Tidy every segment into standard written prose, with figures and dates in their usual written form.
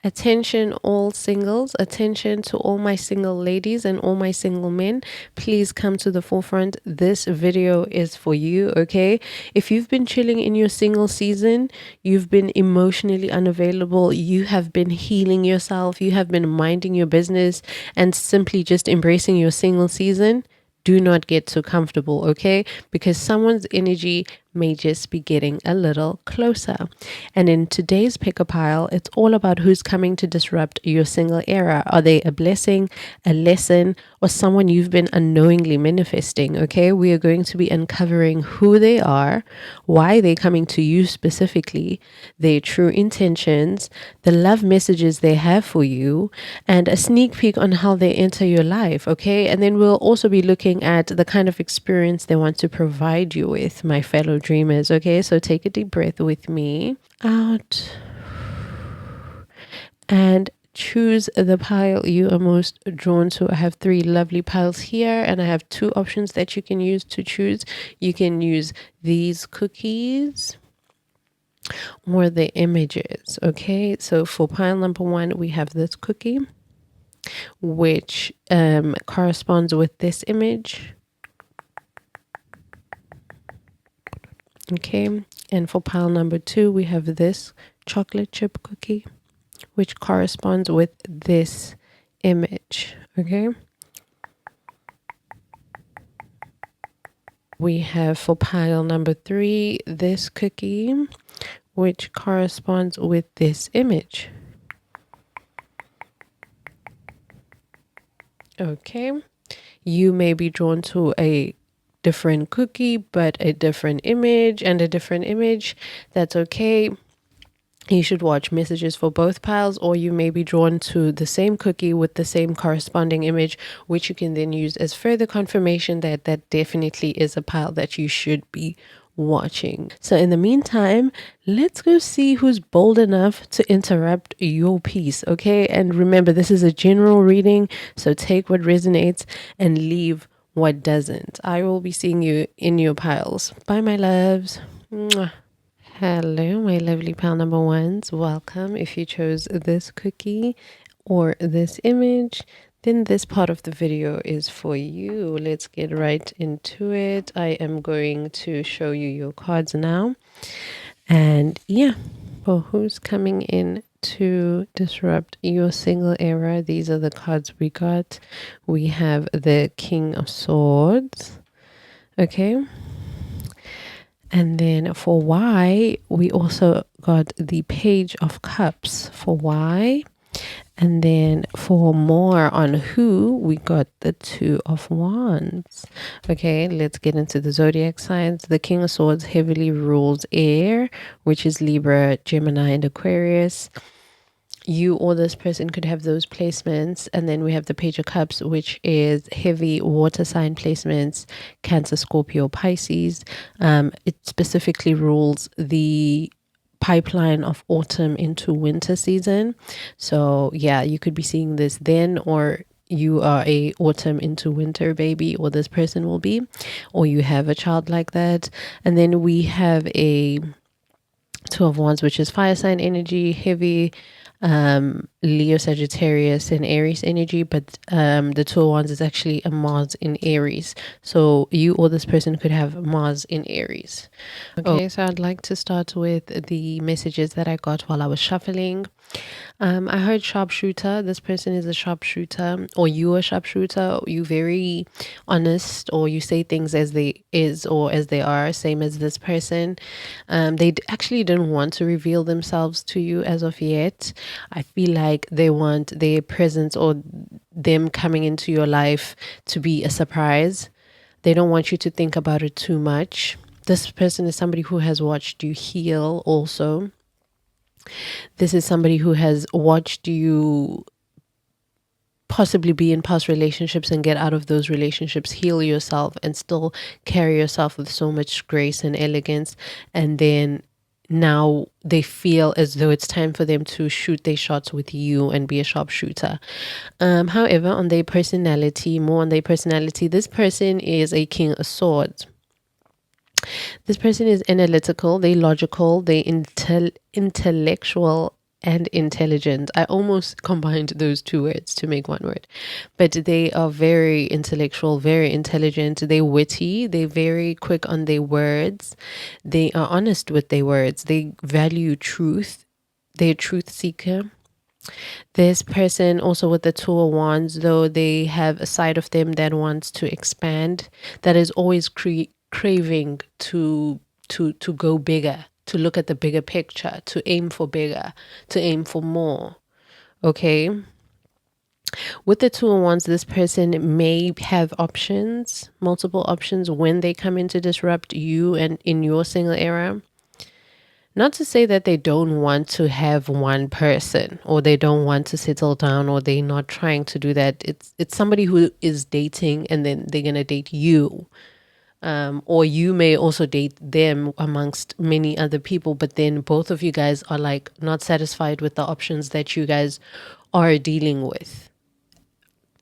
Attention all singles, attention to all my single ladies and all my single men. Please come to the forefront. This video is for you, okay? If you've been chilling in your single season, you've been emotionally unavailable, you have been healing yourself, you have been minding your business and simply just embracing your single season, do not get too comfortable, okay? Because someone's energy may just be getting a little closer. And in today's pick-up pile, it's all about who's coming to disrupt your single era. Are they a blessing, a lesson, or someone you've been unknowingly manifesting, okay? We are going to be uncovering who they are, why they're coming to you specifically, their true intentions, the love messages they have for you, and a sneak peek on how they enter your life, okay? And then we'll also be looking at the kind of experience they want to provide you with, my fellow dreamers, okay? So take a deep breath with me out and choose the pile you are most drawn to. I have 3 lovely piles here and I have 2 options that you can use to choose. You can use these cookies or the images, okay? So for pile number 1, we have this cookie, which corresponds with this image. Okay, and for pile number 2, we have this chocolate chip cookie, which corresponds with this image. Okay, we have for pile number 3 this cookie, which corresponds with this image. Okay, you may be drawn to a different cookie but a different image and a different image. That's okay. You should watch messages for both piles, or you may be drawn to the same cookie with the same corresponding image, which you can then use as further confirmation that that definitely is a pile that you should be watching. So in the meantime, let's go see who's bold enough to interrupt your piece, okay? And remember, this is a general reading, so take what resonates and leave what doesn't. I will be seeing you in your piles. Bye, my loves. Mwah. Hello, my lovely pile number 1s. Welcome. If you chose this cookie or this image, then this part of the video is for you. Let's get right into it. I am going to show you your cards now. And yeah, for who's coming in to disrupt your single era, these are the cards we got. We have the King of Swords, okay, and then for why, we also got the Page of Cups for why, and then for more on who, we got the 2 of Wands. Okay, let's get into the zodiac signs. The King of Swords heavily rules air, which is Libra, Gemini, and Aquarius. You or this person could have those placements. And then we have the Page of Cups, which is heavy water sign placements, Cancer, Scorpio, Pisces. It specifically rules the pipeline of autumn into winter season. So yeah, you could be seeing this then, or you are a autumn into winter baby, or this person will be, or you have a child like that. And then we have a 2 of Wands, which is fire sign energy, heavy Leo, Sagittarius, and Aries energy, but the 2 of Wands is actually a Mars in Aries. So you or this person could have Mars in Aries. Okay, so I'd like to start with the messages that I got while I was shuffling. I heard sharpshooter. This person is a sharpshooter, or you a sharpshooter. You very honest, or you say things as they is or as they are, same as this person. They actually didn't want to reveal themselves to you as of yet. I feel like they want their presence or them coming into your life to be a surprise. They don't want you to think about it too much. This person is somebody who has watched you heal also. This is somebody who has watched you possibly be in past relationships and get out of those relationships, heal yourself, and still carry yourself with so much grace and elegance. And then now they feel as though it's time for them to shoot their shots with you and be a sharpshooter. However, on their personality, this person is a King of Swords. This person is analytical, they logical, they intellectual, and intelligent. I almost combined those two words to make one word. But they are very intellectual, very intelligent. They're witty. They're very quick on their words. They are honest with their words. They value truth. They're a truth seeker. This person also with the Two of Wands, though, they have a side of them that wants to expand, that is always craving to go bigger, to look at the bigger picture, to aim for bigger, to aim for more. Okay. With the Two of Wands, this person may have options, multiple options when they come in to disrupt you and in your single era. Not to say that they don't want to have one person or they don't want to settle down or they're not trying to do that. It's somebody who is dating and then they're going to date you. Or you may also date them amongst many other people, but then both of you guys are like not satisfied with the options that you guys are dealing with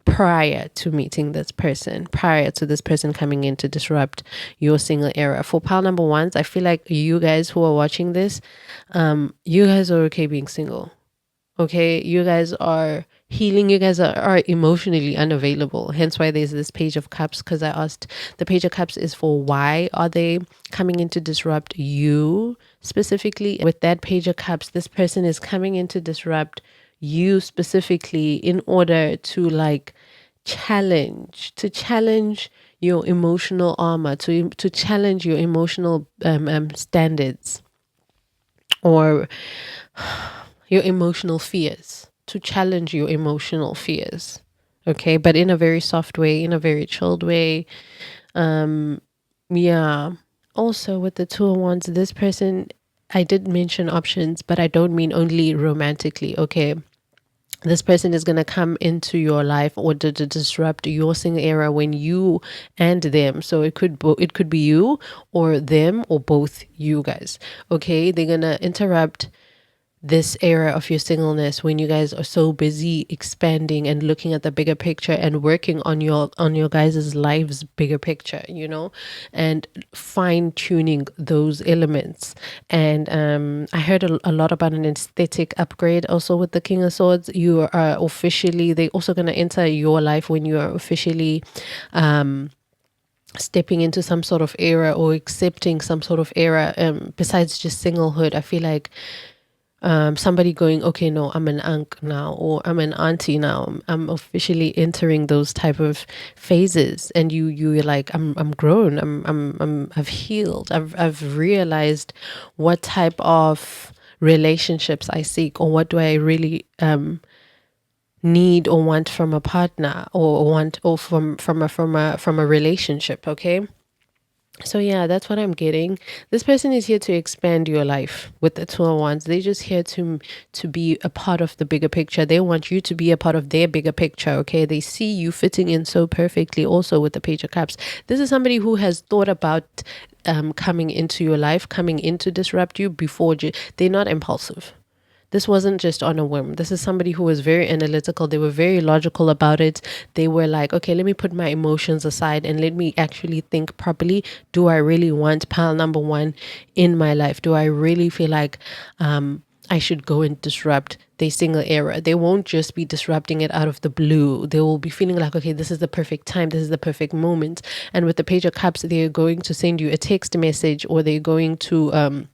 prior to meeting this person, prior to this person coming in to disrupt your single era. For pile number ones, I feel like you guys who are watching this, you guys are okay being single. Okay, you guys are healing. You guys are emotionally unavailable. Hence why there's this Page of Cups, because I asked, the Page of Cups is for why are they coming in to disrupt you specifically. With that Page of Cups, this person is coming in to disrupt you specifically in order to like challenge your emotional armor, to challenge your emotional standards, or your emotional fears, to challenge your emotional fears. Okay, but in a very soft way, in a very chilled way. Yeah. Also with the Two of Wands, this person, I did mention options, but I don't mean only romantically. Okay, this person is going to come into your life or to disrupt your single era when you and them. So it could be you or them or both you guys. Okay, they're going to interrupt this era of your singleness when you guys are so busy expanding and looking at the bigger picture and working on your guys' lives bigger picture, you know, and fine tuning those elements. And I heard a lot about an aesthetic upgrade also with the King of Swords. You are officially, they also going to enter your life when you are officially stepping into some sort of era or accepting some sort of era besides just singlehood. I feel like somebody going, okay, no, I'm an uncle now, or I'm an auntie now. I'm officially entering those type of phases, and you're like, I'm grown. I've healed. I've realized what type of relationships I seek, or what do I really need or want from a partner, or from a relationship. Okay. So yeah, that's what I'm getting. This person is here to expand your life with the Two of Wands. They're just here to be a part of the bigger picture. They want you to be a part of their bigger picture. Okay, they see you fitting in so perfectly. Also with the Page of Cups, this is somebody who has thought about coming into your life, coming in to disrupt you before. They're not impulsive. This wasn't just on a whim. This is somebody who was very analytical. They were very logical about it. They were like, okay, let me put my emotions aside and let me actually think properly. Do I really want pile number one in my life? Do I really feel like I should go and disrupt the single era? They won't just be disrupting it out of the blue. They will be feeling like, okay, this is the perfect time. This is the perfect moment. And with the Page of Cups, they're going to send you a text message, or they're going to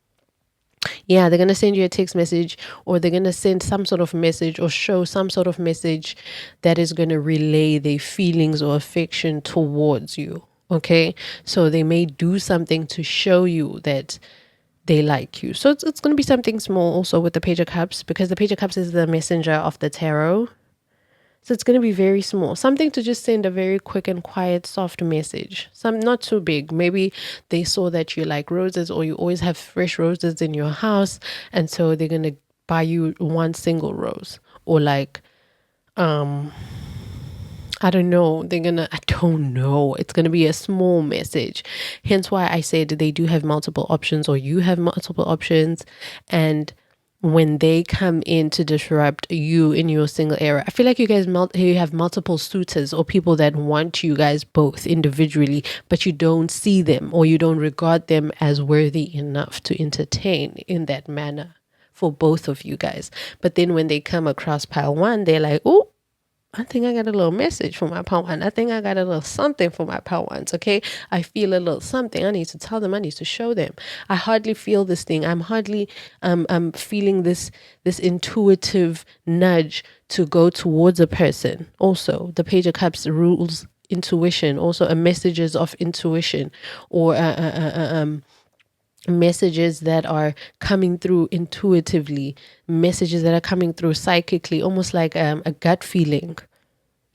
they're going to send you a text message, or they're going to send some sort of message or show some sort of message that is going to relay their feelings or affection towards you. Okay. So they may do something to show you that they like you. So it's going to be something small also with the Page of Cups, because the Page of Cups is the messenger of the tarot. So it's going to be very small, something to just send a very quick and quiet, soft message. Some not too big. Maybe they saw that you like roses, or you always have fresh roses in your house, and so they're going to buy you one single rose, or like, I don't know. I don't know. It's going to be a small message. Hence why I said they do have multiple options, or you have multiple options. And when they come in to disrupt you in your single era, I feel like you guys you have multiple suitors or people that want you guys both individually, but you don't see them, or you don't regard them as worthy enough to entertain in that manner for both of you guys. But then when they come across pile one, they're like, oh, I think I got a little message for my pile one. I think I got a little something for my pile ones. Okay. I feel a little something. I need to tell them. I need to show them. I hardly feel this thing. I'm hardly I'm feeling this intuitive nudge to go towards a person. Also, the Page of Cups rules intuition. Also, a messages of intuition, or messages that are coming through intuitively, messages that are coming through psychically, almost like a gut feeling.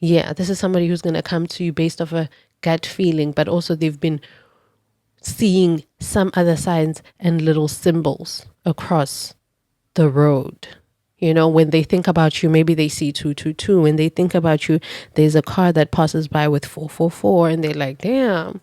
Yeah, this is somebody who's going to come to you based off a gut feeling, but also they've been seeing some other signs and little symbols across the road. You know, when they think about you, maybe they see 222. When they think about you, there's a car that passes by with 444, and they're like, damn.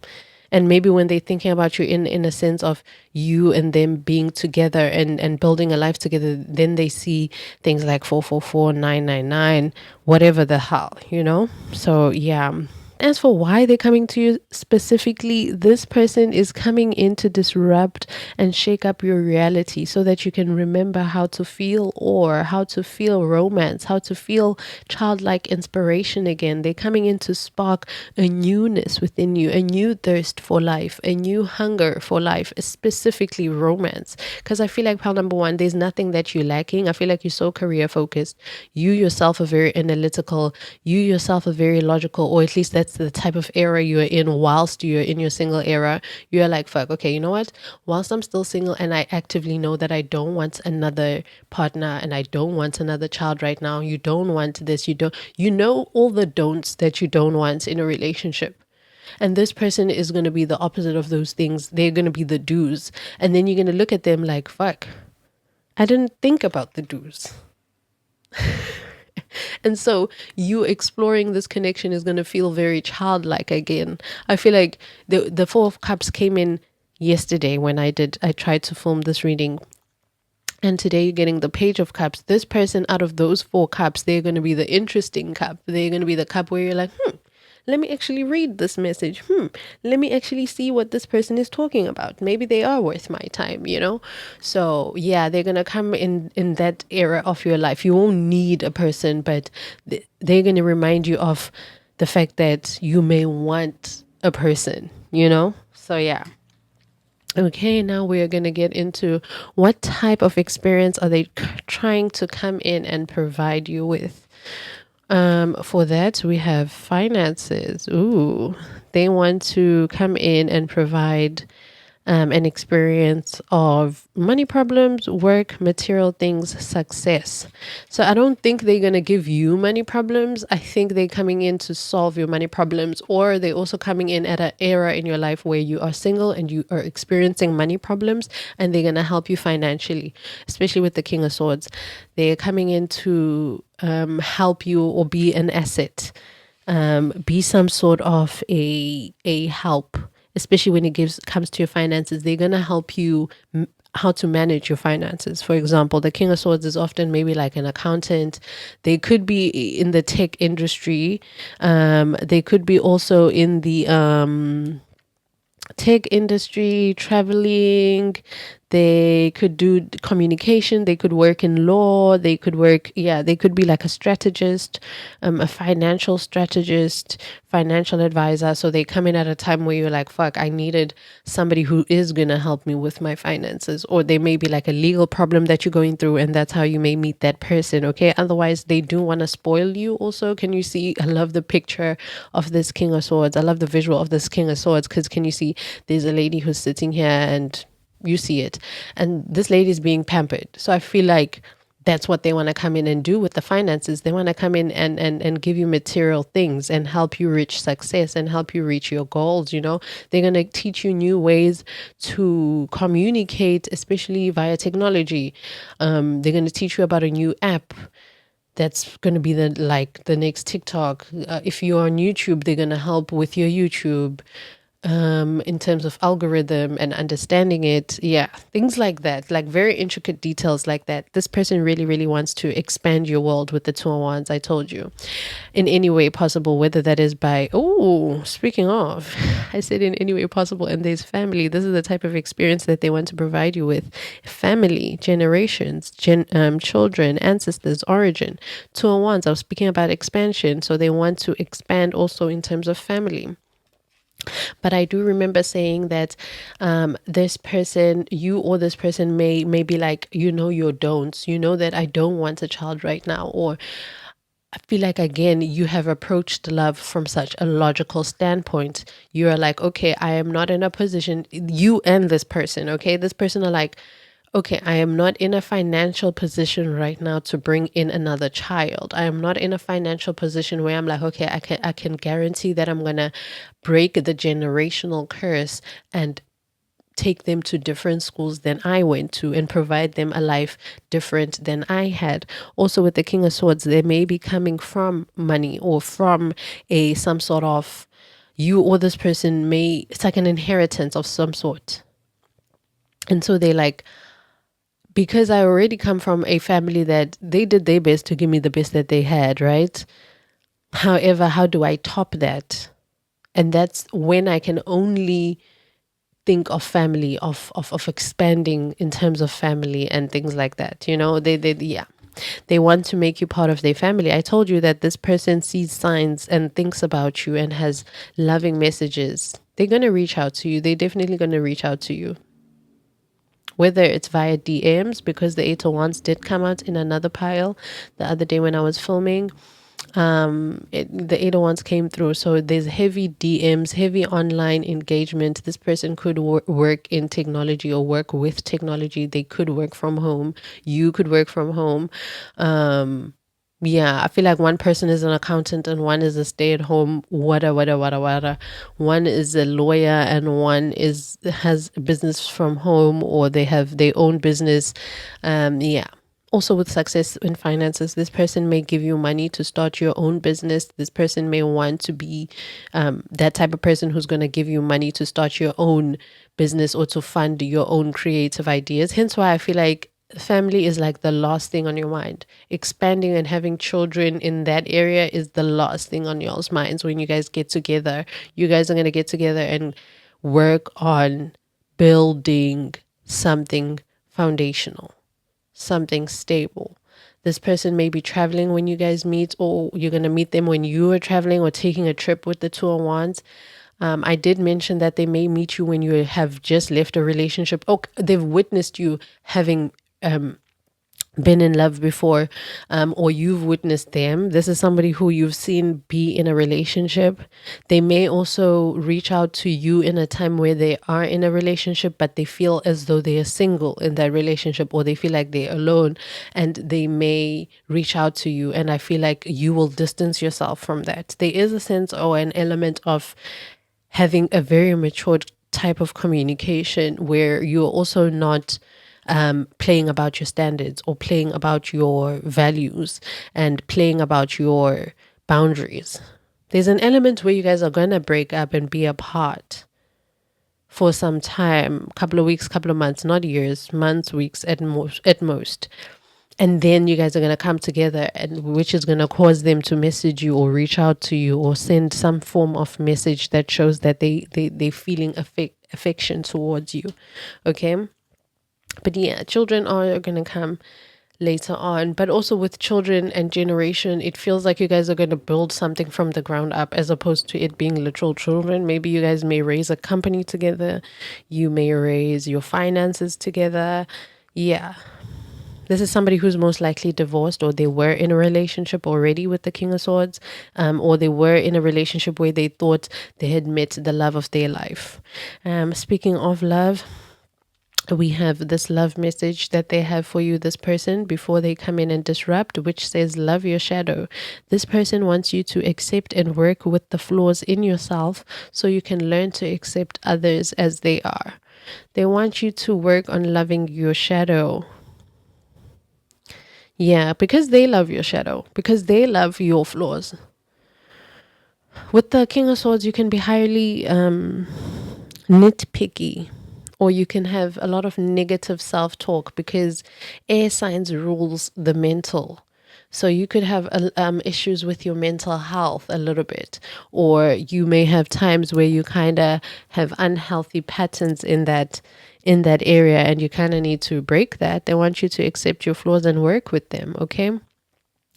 And maybe when they're thinking about you in a sense of you and them being together and building a life together, then they see things like 444, 999, whatever the hell, you know? So yeah. As for why they're coming to you specifically, this person is coming in to disrupt and shake up your reality so that you can remember how to feel awe, how to feel romance, how to feel childlike inspiration again. They're coming in to spark a newness within you, a new thirst for life, a new hunger for life, specifically romance. Because I feel like pile number one, there's nothing that you're lacking. I feel like you're so career focused. You yourself are very analytical. You yourself are very logical, or at least that's the type of era you're in whilst you're in your single era. You're like, fuck, okay, you know what? Whilst I'm still single and I actively know that I don't want another partner and I don't want another child right now, you don't want this, you know all the don'ts that you don't want in a relationship. And this person is going to be the opposite of those things. They're going to be the do's. And then you're going to look at them like, fuck, I didn't think about the do's. And so you exploring this connection is going to feel very childlike again. I feel like the Four of Cups came in yesterday when I tried to film this reading. And today you're getting the Page of Cups. This person out of those 4 cups, they're going to be the interesting cup. They're going to be the cup where you're like, let me actually read this message. Let me actually see what this person is talking about. Maybe they are worth my time, you know? So yeah, they're going to come in that era of your life. You won't need a person, but they're going to remind you of the fact that you may want a person, you know? So yeah. Okay, now we're going to get into what type of experience are they trying to come in and provide you with. For that, we have finances. Ooh, they want to come in and provide an experience of money problems, work, material things, success. So I don't think they're going to give you money problems. I think they're coming in to solve your money problems, or they're also coming in at an era in your life where you are single and you are experiencing money problems, and they're going to help you financially, especially with the King of Swords. They're coming in to help you or be an asset, be some sort of a help, especially when it comes to your finances. They're going to help you how to manage your finances. For example, the King of Swords is often maybe like an accountant. They could be in the tech industry. They could be also in the tech industry, traveling. They could do communication. They could work in law. They could work, they could be like a strategist, a financial strategist, financial advisor. So they come in at a time where you're like, fuck, I needed somebody who is going to help me with my finances. Or they may be like a legal problem that you're going through, and that's how you may meet that person. Okay. Otherwise, they do want to spoil you also. Can you see? I love the picture of this King of Swords. I love the visual of this King of Swords, because can you see there's a lady who's sitting here and you see it, and this lady is being pampered. So I feel like that's what they want to come in and do with the finances. They want to come in and give you material things and help you reach success and help you reach your goals. You know, they're going to teach you new ways to communicate, especially via technology. They're going to teach you about a new app that's going to be the next TikTok. If you're on YouTube, they're going to help with your YouTube. in terms of algorithm and understanding it. Yeah, things like that, like very intricate details like that. This person really, really wants to expand your world with the two of wands, I told you, in any way possible, whether that is by, oh, speaking of, I said in any way possible, and there's family. This is the type of experience that they want to provide you with. Family, generations, children, ancestors, origin. Two of wands, I was speaking about expansion, so they want to expand also in terms of family. But I do remember saying that this person, you or this person may be like, you know, your don'ts. You know that I don't want a child right now. Or I feel like, again, you have approached love from such a logical standpoint. You are like, okay, I am not in a position, you and this person, okay? This person are like, okay, I am not in a financial position right now to bring in another child. I am not in a financial position where I'm like, okay, I can guarantee that I'm gonna break the generational curse and take them to different schools than I went to and provide them a life different than I had. Also with the King of Swords, they may be coming from money or from some sort of, you or this person may, it's like an inheritance of some sort. And so they like, because I already come from a family that they did their best to give me the best that they had, right? However, how do I top that? And that's when I can only think of family, of expanding in terms of family and things like that. You know, they want to make you part of their family. I told you that this person sees signs and thinks about you and has loving messages. They're going to reach out to you. They're definitely going to reach out to you. Whether it's via DMs, because the Eight of Wands did come out in another pile the other day when I was filming. The Eight of Wands came through. So there's heavy DMs, heavy online engagement. This person could work in technology or work with technology. They could work from home. You could work from home. Yeah, I feel like one person is an accountant and one is a stay-at-home wada. One is a lawyer and one has business from home, or they have their own business. Yeah. Also with success in finances, this person may give you money to start your own business. This person may want to be that type of person who's going to give you money to start your own business or to fund your own creative ideas. Hence why I feel like family is like the last thing on your mind. Expanding and having children in that area is the last thing on y'all's minds. When you guys get together, you guys are going to get together and work on building something foundational, something stable. This person may be traveling when you guys meet, or you're going to meet them when you are traveling or taking a trip with the Two of Wands. I did mention that they may meet you when you have just left a relationship. Oh, they've witnessed you having been in love before, or you've witnessed them. This is somebody who you've seen be in a relationship. They may also reach out to you in a time where they are in a relationship, but they feel as though they are single in that relationship, or they feel like they're alone, and they may reach out to you. And I feel like you will distance yourself from that. There is a sense or an element of having a very matured type of communication where you're also not playing about your standards or playing about your values and playing about your boundaries. There's an element where you guys are going to break up and be apart for some time, couple of weeks, couple of months, not years, months, weeks at most. And then you guys are going to come together, and which is going to cause them to message you or reach out to you or send some form of message that shows that they're feeling affection towards you. Okay. But yeah, children are going to come later on. But also with children and generation, it feels like you guys are going to build something from the ground up, as opposed to it being literal children. Maybe you guys may raise a company together. You may raise your finances together. Yeah. This is somebody who's most likely divorced, or they were in a relationship already with the King of Swords, or they were in a relationship where they thought they had met the love of their life. Speaking of love, we have this love message that they have for you, this person, before they come in and disrupt, which says, love your shadow. This person wants you to accept and work with the flaws in yourself so you can learn to accept others as they are. They want you to work on loving your shadow. Yeah, because they love your shadow, because they love your flaws. With the King of Swords, you can be highly nitpicky, or you can have a lot of negative self-talk because air signs rules the mental. So you could have issues with your mental health a little bit, or you may have times where you kind of have unhealthy patterns in that area, and you kind of need to break that. They want you to accept your flaws and work with them, okay?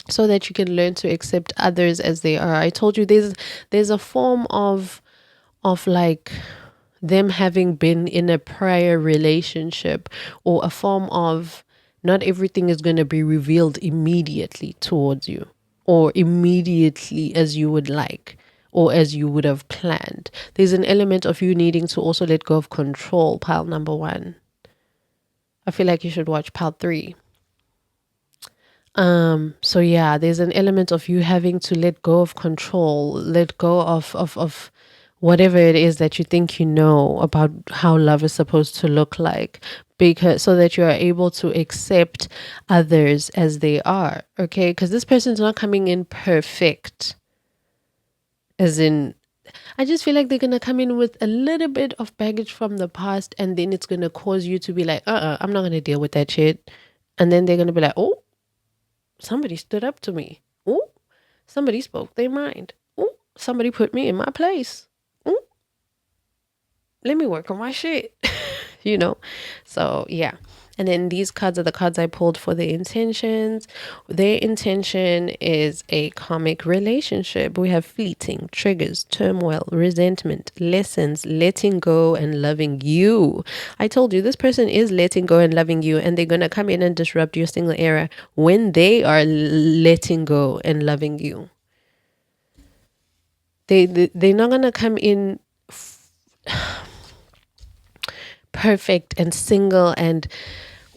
So that you can learn to accept others as they are. I told you there's a form of like them having been in a prior relationship, or a form of not everything is going to be revealed immediately towards you, or immediately as you would like, or as you would have planned. There's an element of you needing to also let go of control, pile number 1. I feel like you should watch pile 3. So yeah, there's an element of you having to let go of control, let go of whatever it is that you think you know about how love is supposed to look like, because so that you are able to accept others as they are, okay? Because this person's not coming in perfect, as in, I just feel like they're gonna come in with a little bit of baggage from the past, and then it's gonna cause you to be like, I'm not gonna deal with that shit. And then they're gonna be like, oh, somebody stood up to me. Oh, somebody spoke their mind. Oh, somebody put me in my place. Oh, let me work on my shit. you know? So, yeah. And then these cards are the cards I pulled for the intentions. Their intention is a karmic relationship. We have fleeting, triggers, turmoil, resentment, lessons, letting go, and loving you. I told you this person is letting go and loving you, and they're going to come in and disrupt your single era when they are letting go and loving you. They're not going to come in perfect and single and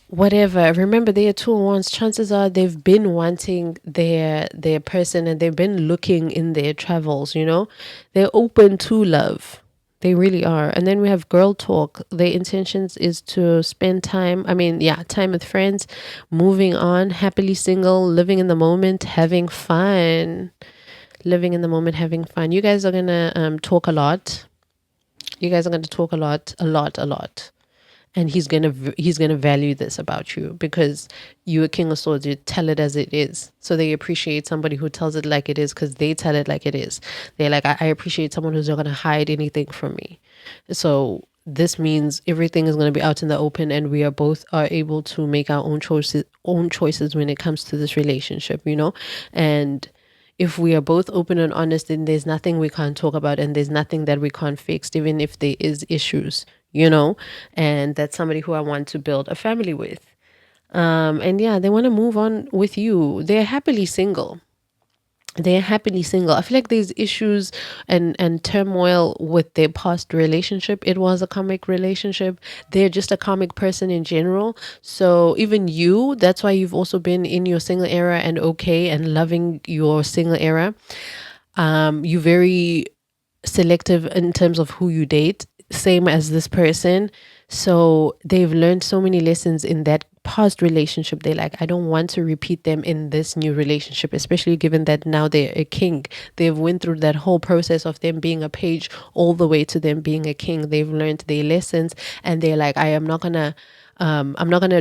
whatever. Remember, they are 2 of Wands. Chances are they've been wanting their person, and they've been looking in their travels, you know. They're open to love. They really are. And then we have girl talk. Their intentions is to spend time with friends, moving on, happily single, living in the moment, having fun. Living in the moment, having fun. You guys are gonna talk a lot. You guys are going to talk a lot. And he's gonna value this about you, because you're a King of Swords. You tell it as it is. So they appreciate somebody who tells it like it is, because they tell it like it is. They're like, I appreciate someone who's not gonna hide anything from me. So this means everything is gonna be out in the open, and we are both able to make our own choices when it comes to this relationship, you know. And if we are both open and honest, then there's nothing we can't talk about, and there's nothing that we can't fix, even if there is issues, you know. And that's somebody who I want to build a family with. And yeah, they want to move on with you. They're happily single. I feel like there's issues and turmoil with their past relationship. It was a karmic relationship. They're just a karmic person in general. So even you, that's why you've also been in your single era and okay and loving your single era. You're very selective in terms of who you date, same as this person. So they've learned so many lessons in that past relationship. They're like, I don't want to repeat them in this new relationship, especially given that now they're a king. They've went through that whole process of them being a page all the way to them being a king. They've learned their lessons, and they're like, I'm not gonna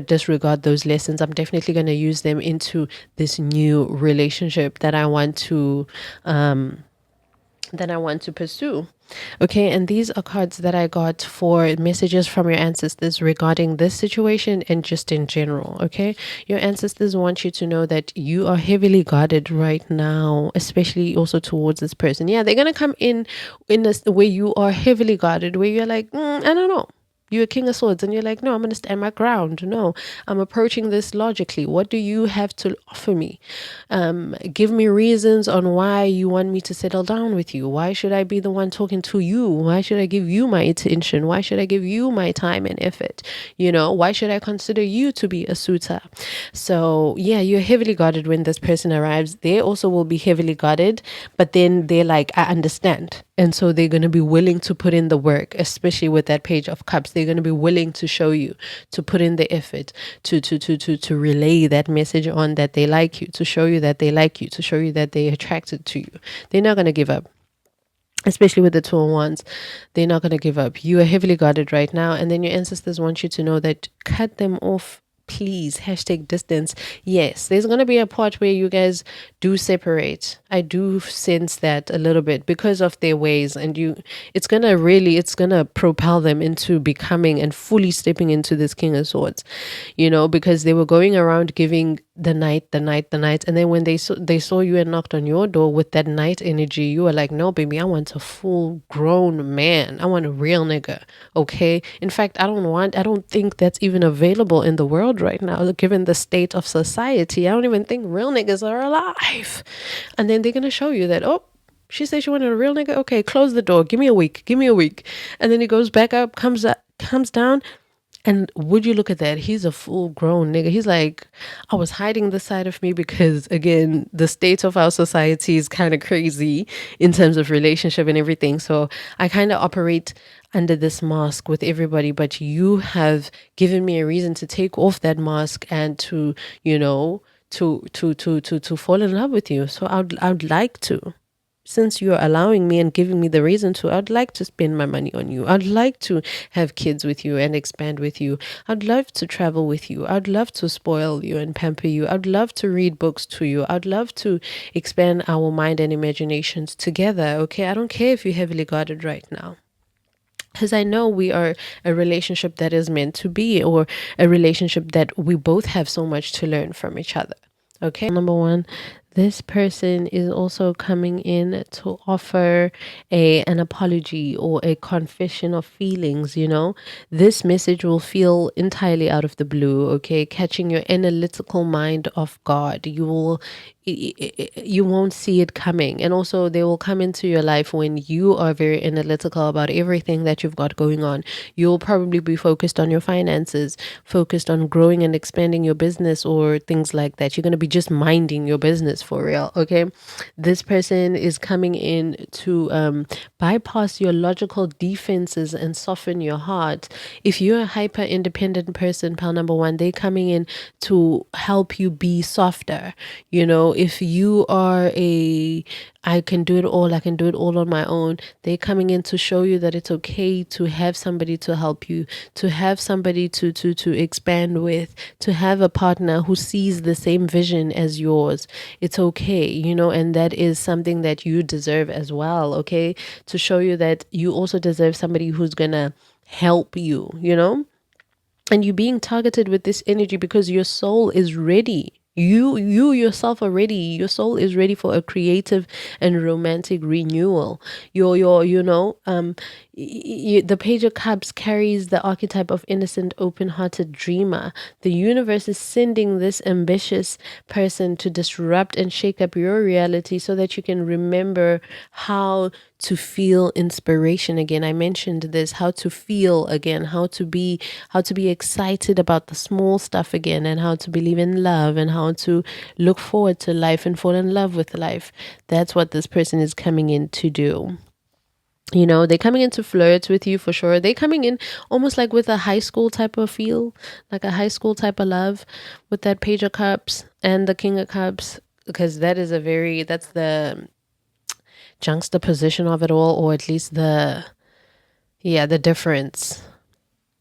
disregard those lessons. I'm definitely gonna use them into this new relationship that I want to pursue. Okay, and these are cards that I got for messages from your ancestors regarding this situation and just in general. Okay, your ancestors want you to know that you are heavily guarded right now, especially also towards this person. Yeah, they're gonna come in a way you are heavily guarded, where you're like, I don't know. You're a King of Swords, and you're like, no, I'm going to stand my ground. No, I'm approaching this logically. What do you have to offer me? Give me reasons on why you want me to settle down with you. Why should I be the one talking to you? Why should I give you my attention? Why should I give you my time and effort? You know, why should I consider you to be a suitor? So yeah, you're heavily guarded when this person arrives. They also will be heavily guarded, but then they're like, I understand. And so they're going to be willing to put in the work, especially with that Page of Cups. They're going to be willing to show you, to put in the effort, to relay that message on that they like you, to show you that they like you, to show you that they're attracted to you. They're not going to give up. especially with the two ones. They're not going to give up. You are heavily guarded right now, and then your ancestors want you to know that cut them off, please. Hashtag distance. Yes, there's going to be a part where you guys do separate. I do sense that a little bit because of their ways, and it's going to propel them into becoming and fully stepping into this King of Swords, because they were going around giving the knight, and then when they saw you and knocked on your door with that knight energy, you were like, no baby, I want a full grown man. I want a real nigga. Okay, in fact, I don't think that's even available in the world right now, given the state of society. I don't even think real niggas are alive. And then they're gonna show you that, oh, she said she wanted a real nigga. Okay, close the door, give me a week. And then he goes back up, comes down. And would you look at that? He's a full grown nigga. He's like, I was hiding this side of me because, again, the state of our society is kind of crazy in terms of relationship and everything. So I kind of operate under this mask with everybody. But you have given me a reason to take off that mask and to, to fall in love with you. So I'd like to. Since you're allowing me and giving me the reason to, I'd like to spend my money on you. I'd like to have kids with you and expand with you. I'd love to travel with you. I'd love to spoil you and pamper you. I'd love to read books to you. I'd love to expand our mind and imaginations together. Okay, I don't care if you're heavily guarded right now, because I know we are a relationship that is meant to be, or a relationship that we both have so much to learn from each other. Okay, number one, this person is also coming in to offer an apology or a confession of feelings. This message will feel entirely out of the blue, okay, catching your analytical mind off guard. You won't see it coming, and also they will come into your life when you are very analytical about everything that you've got going on. You'll probably be focused on your finances, focused on growing and expanding your business or things like that. You're going to be just minding your business for real. Okay, this person is coming in to bypass your logical defenses and soften your heart. If you're a hyper independent person, pal number one, they're coming in to help you be softer. If you are I can do it all on my own, they're coming in to show you that it's okay to have somebody to help you, to have somebody to expand with, to have a partner who sees the same vision as yours. It's okay, and that is something that you deserve as well, okay? To show you that you also deserve somebody who's gonna help you, and you're being targeted with this energy because your soul is ready. You yourself are ready. Your soul is ready for a creative and romantic renewal. The Page of Cups carries the archetype of innocent, open-hearted dreamer. The universe is sending this ambitious person to disrupt and shake up your reality so that you can remember how to feel inspiration again. I mentioned this, how to feel again, how to be excited about the small stuff again, and how to believe in love, and how to look forward to life and fall in love with life. That's what this person is coming in to do. They're coming in to flirt with you for sure. They're coming in almost like with a high school type of feel, like a high school type of love, with that Page of Cups and the King of Cups, because that's the juxtaposition of it all, or at least the difference.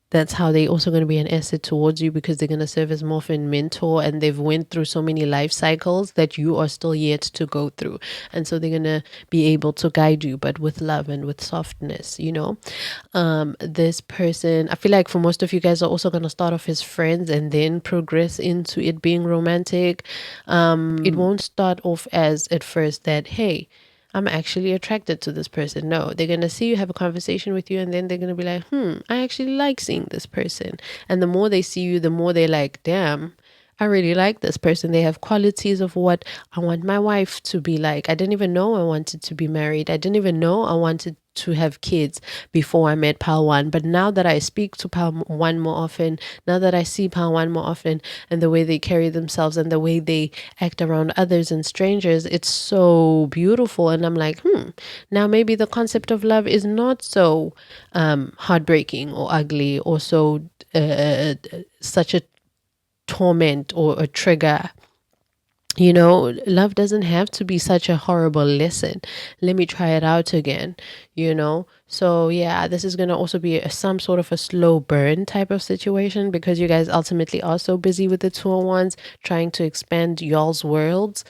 That's how they also going to be an asset towards you, because they're going to serve as more of a mentor, and they've went through so many life cycles that you are still yet to go through. And so they're going to be able to guide you, but with love and with softness, this person, I feel like for most of you guys are also going to start off as friends and then progress into it being romantic. It won't start off as at first that, hey, I'm actually attracted to this person. No, they're going to see you, have a conversation with you, and then they're going to be like, I actually like seeing this person. And the more they see you, the more they're like, damn, I really like this person. They have qualities of what I want my wife to be like. I didn't even know I wanted to be married. I didn't even know I wanted to have kids before I met Pal One. But now that I speak to Pal One more often, now that I see Pal One more often, and the way they carry themselves and the way they act around others and strangers, it's so beautiful. And I'm like, now maybe the concept of love is not so heartbreaking or ugly, or so such a torment or a trigger Love doesn't have to be such a horrible lesson. Let me try it out again, So, yeah, this is going to also be some sort of a slow burn type of situation because you guys ultimately are so busy with the 201s trying to expand y'all's worlds.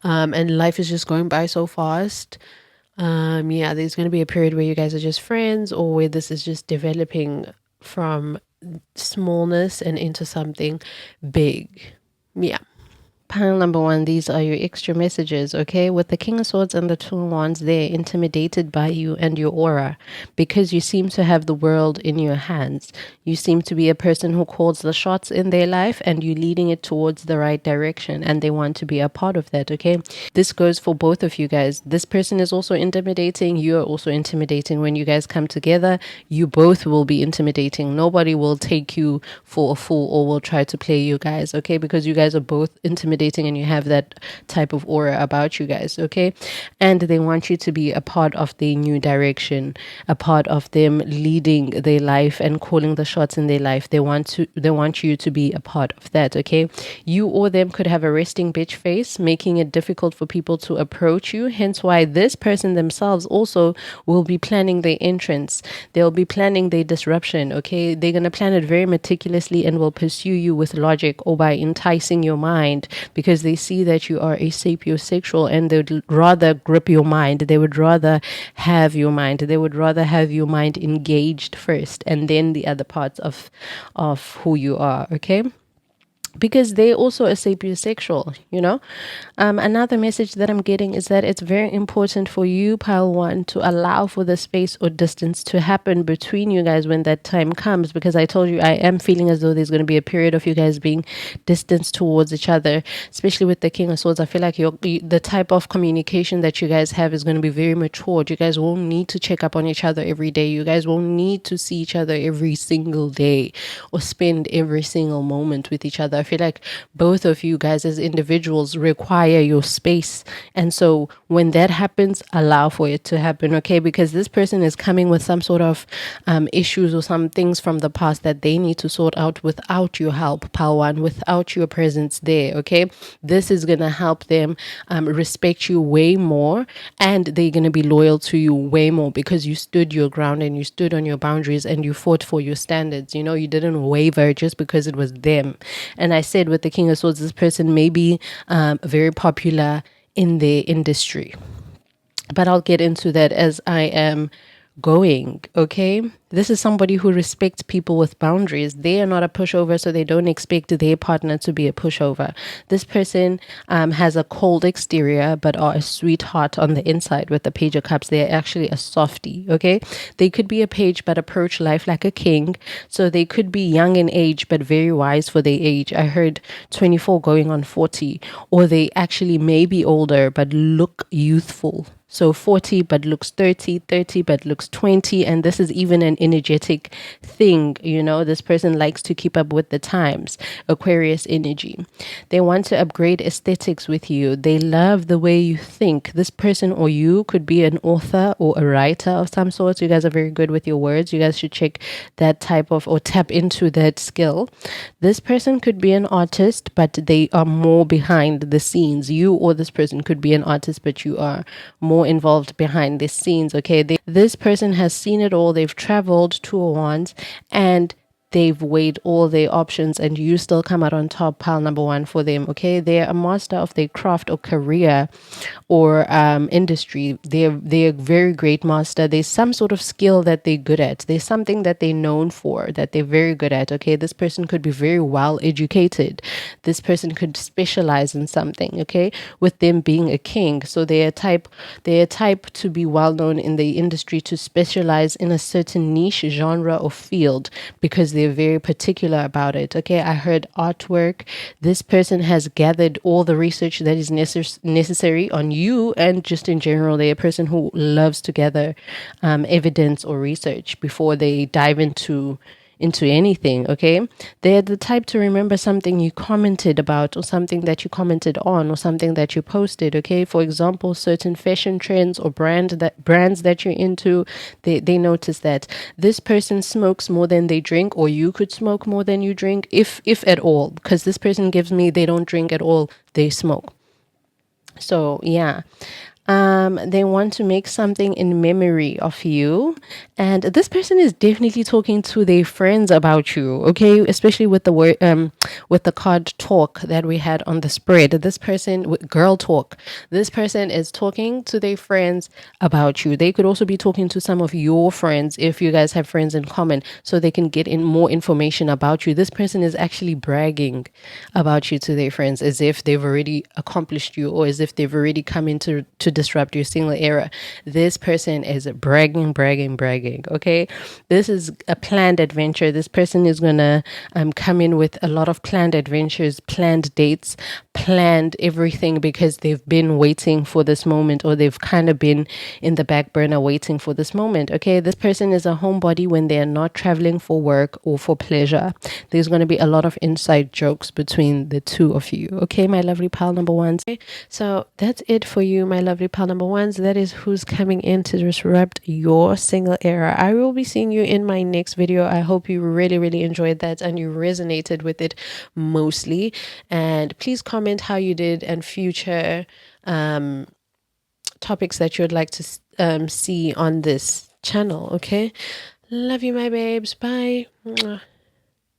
And life is just going by so fast. Yeah, there's going to be a period where you guys are just friends or where this is just developing from smallness and into something big. Yeah. Pile number one, these are your extra messages, okay? With the King of Swords and the Two of Wands, they're intimidated by you and your aura because you seem to have the world in your hands. You seem to be a person who calls the shots in their life and you're leading it towards the right direction and they want to be a part of that, okay? This goes for both of you guys. This person is also intimidating. You're also intimidating. When you guys come together, you both will be intimidating. Nobody will take you for a fool or will try to play you guys, okay? Because you guys are both intimidating and you have that type of aura about you guys, okay? And they want you to be a part of the new direction, a part of them leading their life and calling the shots in their life. They want you to be a part of that, okay? You or them could have a resting bitch face, making it difficult for people to approach you. Hence why this person themselves also will be planning their entrance. They'll be planning their disruption, okay? They're going to plan it very meticulously and will pursue you with logic or by enticing your mind because they see that you are a sapiosexual and they would rather grip your mind. They would rather have your mind. They would rather have your mind engaged first and then the other parts of who you are, okay? Because they also are sapiosexual, Another message that I'm getting is that it's very important for you, pile one, to allow for the space or distance to happen between you guys when that time comes. Because I told you, I am feeling as though there's going to be a period of you guys being distanced towards each other, especially with the King of Swords. I feel like the type of communication that you guys have is going to be very matured. You guys won't need to check up on each other every day. You guys won't need to see each other every single day or spend every single moment with each other. I feel like both of you guys as individuals require your space. And so when that happens, allow for it to happen, okay? Because this person is coming with some sort of issues or some things from the past that they need to sort out without your help, Palwan, without your presence there, okay? This is going to help them respect you way more and they're going to be loyal to you way more because you stood your ground and you stood on your boundaries and you fought for your standards. You didn't waver just because it was them. And I said with the King of Swords, this person may be very popular in their industry. But I'll get into that as I am going, okay? This is somebody who respects people with boundaries. They are not a pushover, so they don't expect their partner to be a pushover. This person has a cold exterior, but are a sweetheart on the inside with the Page of Cups. They're actually a softie, okay? They could be a page, but approach life like a king. So they could be young in age, but very wise for their age. I heard 24 going on 40, or they actually may be older, but look youthful. So 40 but looks 30, 30 but looks 20. And this is even an energetic thing. This person likes to keep up with the times. Aquarius energy. They want to upgrade aesthetics with you. They love the way you think. This person or you could be an author or a writer of some sort. You guys are very good with your words. You guys should check that type of or tap into that skill. This person could be an artist, but they are more behind the scenes. You or this person could be an artist, but you are more involved behind the scenes, okay? This person has seen it all. They've traveled to a wands and they've weighed all their options and you still come out on top, pile number one for them, okay? They're a master of their craft or career or industry. They're a very great master. There's some sort of skill that they're good at. There's something that they're known for that they're very good at, okay? This person could be very well educated. This person could specialize in something, okay? With them being a king. So they're a type to be well known in the industry, to specialize in a certain niche, genre, or field because they're very particular about it, okay? I heard artwork. This person has gathered all the research that is necessary on you and just in general. They're a person who loves to gather evidence or research before they dive into anything, okay? They're the type to remember something you commented about or something that you commented on or something that you posted, okay? For example, certain fashion trends or brands that you're into, they notice that this person smokes more than they drink, or you could smoke more than you drink, if at all, because this person gives me they don't drink at all, they smoke. So yeah, they want to make something in memory of you, and this person is definitely talking to their friends about you. Okay, especially with the word with the card talk that we had on the spread. This person with girl talk. This person is talking to their friends about you. They could also be talking to some of your friends if you guys have friends in common, so they can get in more information about you. This person is actually bragging about you to their friends as if they've already accomplished you, or as if they've already come into to disrupt your single era. This person is bragging, bragging, bragging. Okay, this is a planned adventure. This person is gonna come in with a lot of planned adventures, planned dates, planned everything, because they've been waiting for this moment, or they've kind of been in the back burner waiting for this moment. Okay, this person is a homebody when they're not traveling for work or for pleasure. There's going to be a lot of inside jokes between the two of you. Okay, my lovely pal number ones. Okay, so that's it for you, my lovely pal number ones. That is who's coming in to disrupt your single era. I will be seeing you in my next video. I hope you really, really enjoyed that and you resonated with it mostly. And please comment how you did and future topics that you would like to see on this channel. Okay, love you, my babes. Bye. Mwah.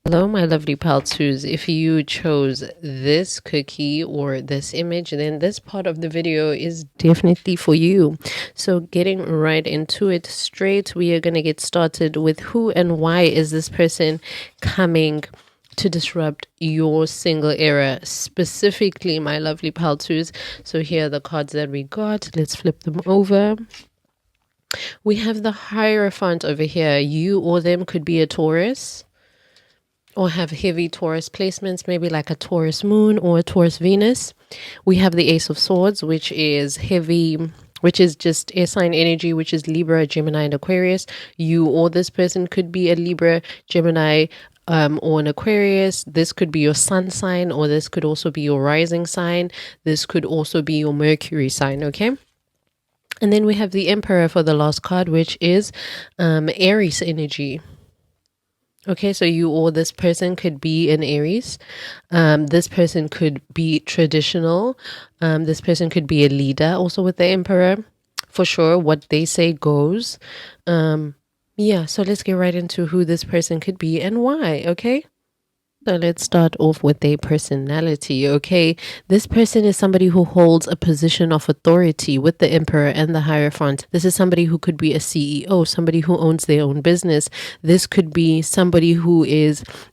Hello, my lovely paltoos. If you chose this cookie or this image, then this part of the video is definitely for you. So getting right into it straight, we are going to get started with who and why is this person coming to disrupt your single era, specifically, my lovely paltoos. So here are the cards that we got. Let's flip them over. We have the Hierophant over here. You or them could be a Taurus, or have heavy Taurus placements, maybe like a Taurus moon or a Taurus Venus. We have the Ace of Swords, which is heavy, which is just air sign energy, which is Libra, Gemini, and Aquarius. You or this person could be a Libra, Gemini, or an Aquarius. This could be your sun sign, or this could also be your rising sign. This could also be your Mercury sign, okay? And then we have the Emperor for the last card, which is Aries energy. Okay, so you or this person could be an Aries. This person could be traditional. This person could be a leader, also with the Emperor. For sure, what they say goes. Yeah, so let's get right into who this person could be and why, okay? So let's start off with their personality, okay? This person is somebody who holds a position of authority with the Emperor and the Hierophant. This is somebody who could be a CEO, somebody who owns their own business. This could be somebody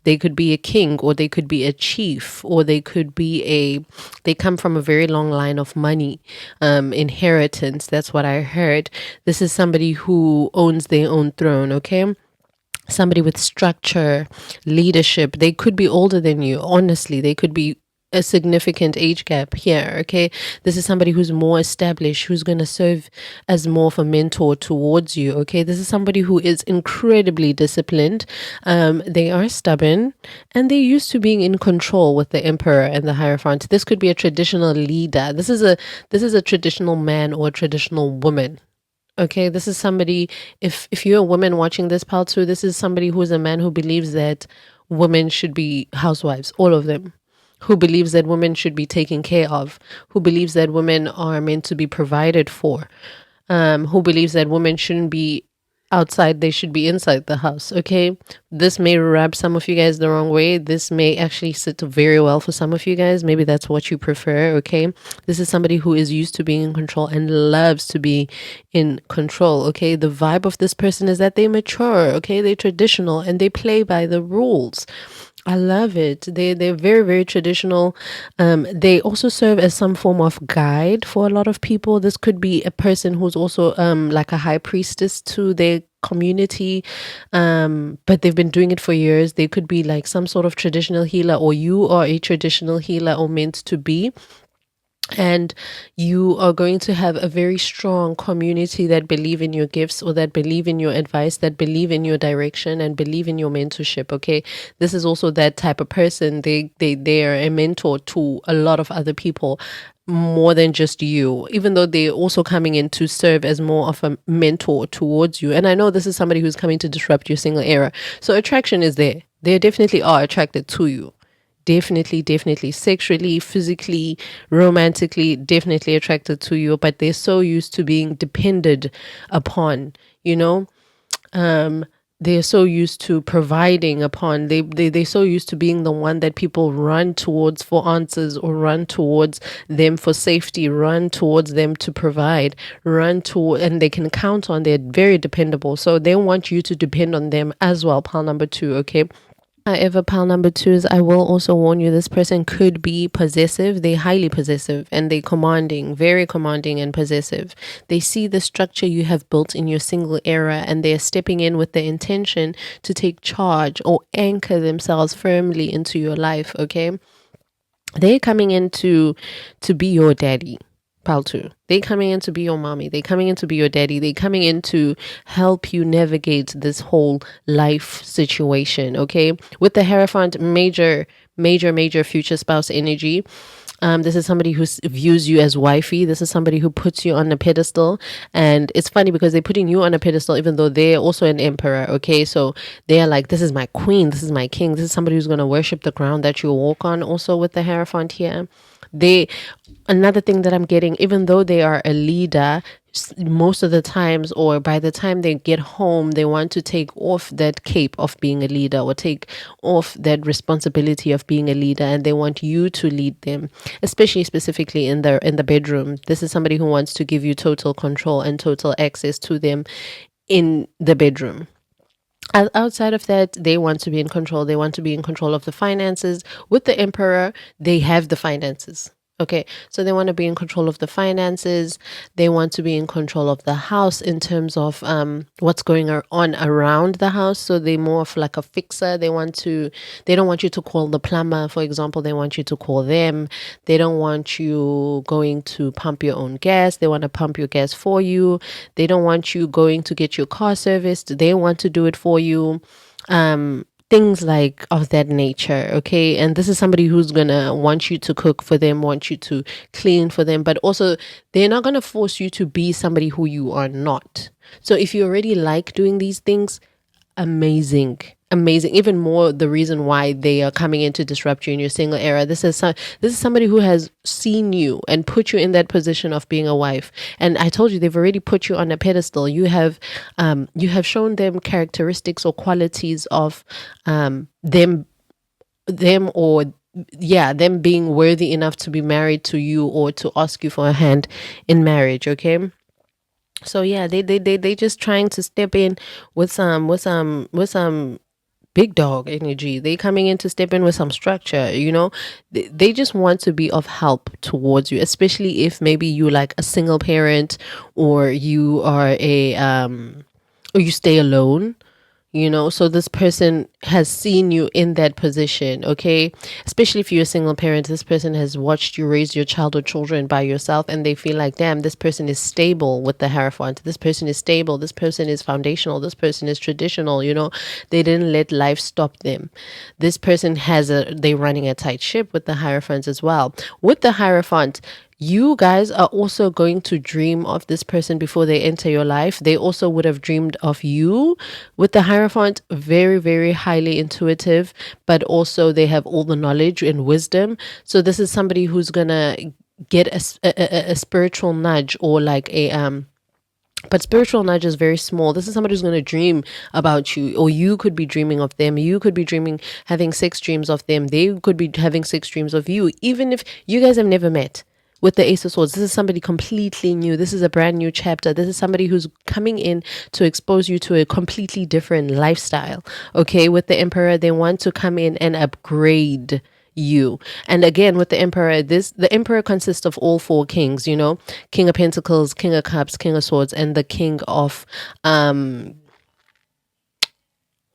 they could be a king, or they could be a chief, or they could be they come from a very long line of money, inheritance. That's what I heard. This is somebody who owns their own throne, okay? Somebody with structure, leadership. They could be older than you. Honestly, they could be a significant age gap here. Okay, this is somebody who's more established, who's going to serve as more of a mentor towards you. Okay, this is somebody who is incredibly disciplined. They are stubborn, and they're used to being in control with the Emperor and the Hierophant. This could be a traditional leader. This is a traditional man or a traditional woman. Okay, this is somebody, if you're a woman watching this, Paltu, this is somebody who is a man who believes that women should be housewives, all of them, who believes that women should be taken care of, who believes that women are meant to be provided for, who believes that women shouldn't be outside, they should be inside the house. Okay, this may rub some of you guys the wrong way. This may actually sit very well for some of you guys. Maybe that's what you prefer. Okay, this is somebody who is used to being in control and loves to be in control. Okay, the vibe of this person is that they mature. Okay, they're traditional and they play by the rules. I love it. They're very, very traditional. They also serve as some form of guide for a lot of people. This could be a person who's also like a high priestess to their community, but they've been doing it for years. They could be like some sort of traditional healer, or you are a traditional healer or meant to be. And you are going to have a very strong community that believe in your gifts, or that believe in your advice, that believe in your direction, and believe in your mentorship. Okay, this is also that type of person. They are a mentor to a lot of other people, more than just you, even though they're also coming in to serve as more of a mentor towards you. And I know this is somebody who's coming to disrupt your single era, so attraction is there. They definitely are attracted to you. definitely sexually, physically, romantically, definitely attracted to you, but they're so used to being depended upon, you know. um they're so used to providing upon, they're so used to being the one that people run towards for answers, or run towards them for safety, run towards them to provide, run to, and they can count on. They're very dependable, so they want you to depend on them as well, pile number two. Okay. However, pile number two is, I will also warn you, this person could be possessive. They're highly possessive, and they're commanding, very commanding and possessive. They see the structure you have built in your single era, and they're stepping in with the intention to take charge or anchor themselves firmly into your life. Okay. They're coming in to be your daddy. Pile two. They coming in to be your mommy. They coming in to be your daddy. They coming in to help you navigate this whole life situation. Okay. With the Hierophant, major future spouse energy. This is somebody who views you as wifey. This is somebody who puts you on a pedestal. And it's funny because they're putting you on a pedestal, even though they're also an emperor. Okay. So they're like, this is my queen. This is my king. This is somebody who's going to worship the ground that you walk on. Also with the Hierophant here. Another thing that I'm getting, even though they are a leader, most of the times, or by the time they get home, they want to take off that cape of being a leader, or take off that responsibility of being a leader, and they want you to lead them, especially specifically in the bedroom. This is somebody who wants to give you total control and total access to them in the bedroom. Outside of that, they want to be in control. They want to be in control of the finances. With the emperor, they have the finances. Okay, so they want to be in control of the finances. They want to be in control of the house in terms of what's going on around the house. So they're more of like a fixer. They don't want you to call the plumber, for example. They want you to call them. They don't want you going to pump your own gas. They want to pump your gas for you. They don't want you going to get your car serviced. They want to do it for you. Things like of that nature. Okay. And this is somebody who's gonna want you to cook for them, want you to clean for them, but also they're not gonna force you to be somebody who you are not. So if you already like doing these things, amazing. Even more the reason why they are coming in to disrupt you in your single era. This is somebody who has seen you and put you in that position of being a wife. And I told you, they've already put you on a pedestal. You have shown them characteristics or qualities of them or them being worthy enough to be married to you, or to ask you for a hand in marriage. Okay. So yeah, they just trying to step in with some big dog energy. They coming in to step in with some structure. They just want to be of help towards you, especially if maybe you like a single parent, or you are or you stay alone. So this person has seen you in that position. Okay. Especially if you're a single parent, this person has watched you raise your child or children by yourself, and they feel like, damn, this person is stable. With the Hierophant, this person is stable, this person is foundational, this person is traditional. They didn't let life stop them. This person they're running a tight ship. With the Hierophant as well. With the Hierophant, you guys are also going to dream of this person before they enter your life. They also would have dreamed of you. With the Hierophant, very, very highly intuitive, but also they have all the knowledge and wisdom. So this is somebody who's going to get a spiritual nudge, or like but spiritual nudge is very small. This is somebody who's going to dream about you, or you could be dreaming of them. You could be having sex dreams of them. They could be having sex dreams of you, even if you guys have never met. With the Ace of Swords, this is somebody completely new. This is a brand new chapter. This is somebody who's coming in to expose you to a completely different lifestyle. Okay. With the Emperor, they want to come in and upgrade you. And again, with the Emperor, the Emperor consists of all four kings, King of Pentacles, King of Cups, King of Swords, and the King of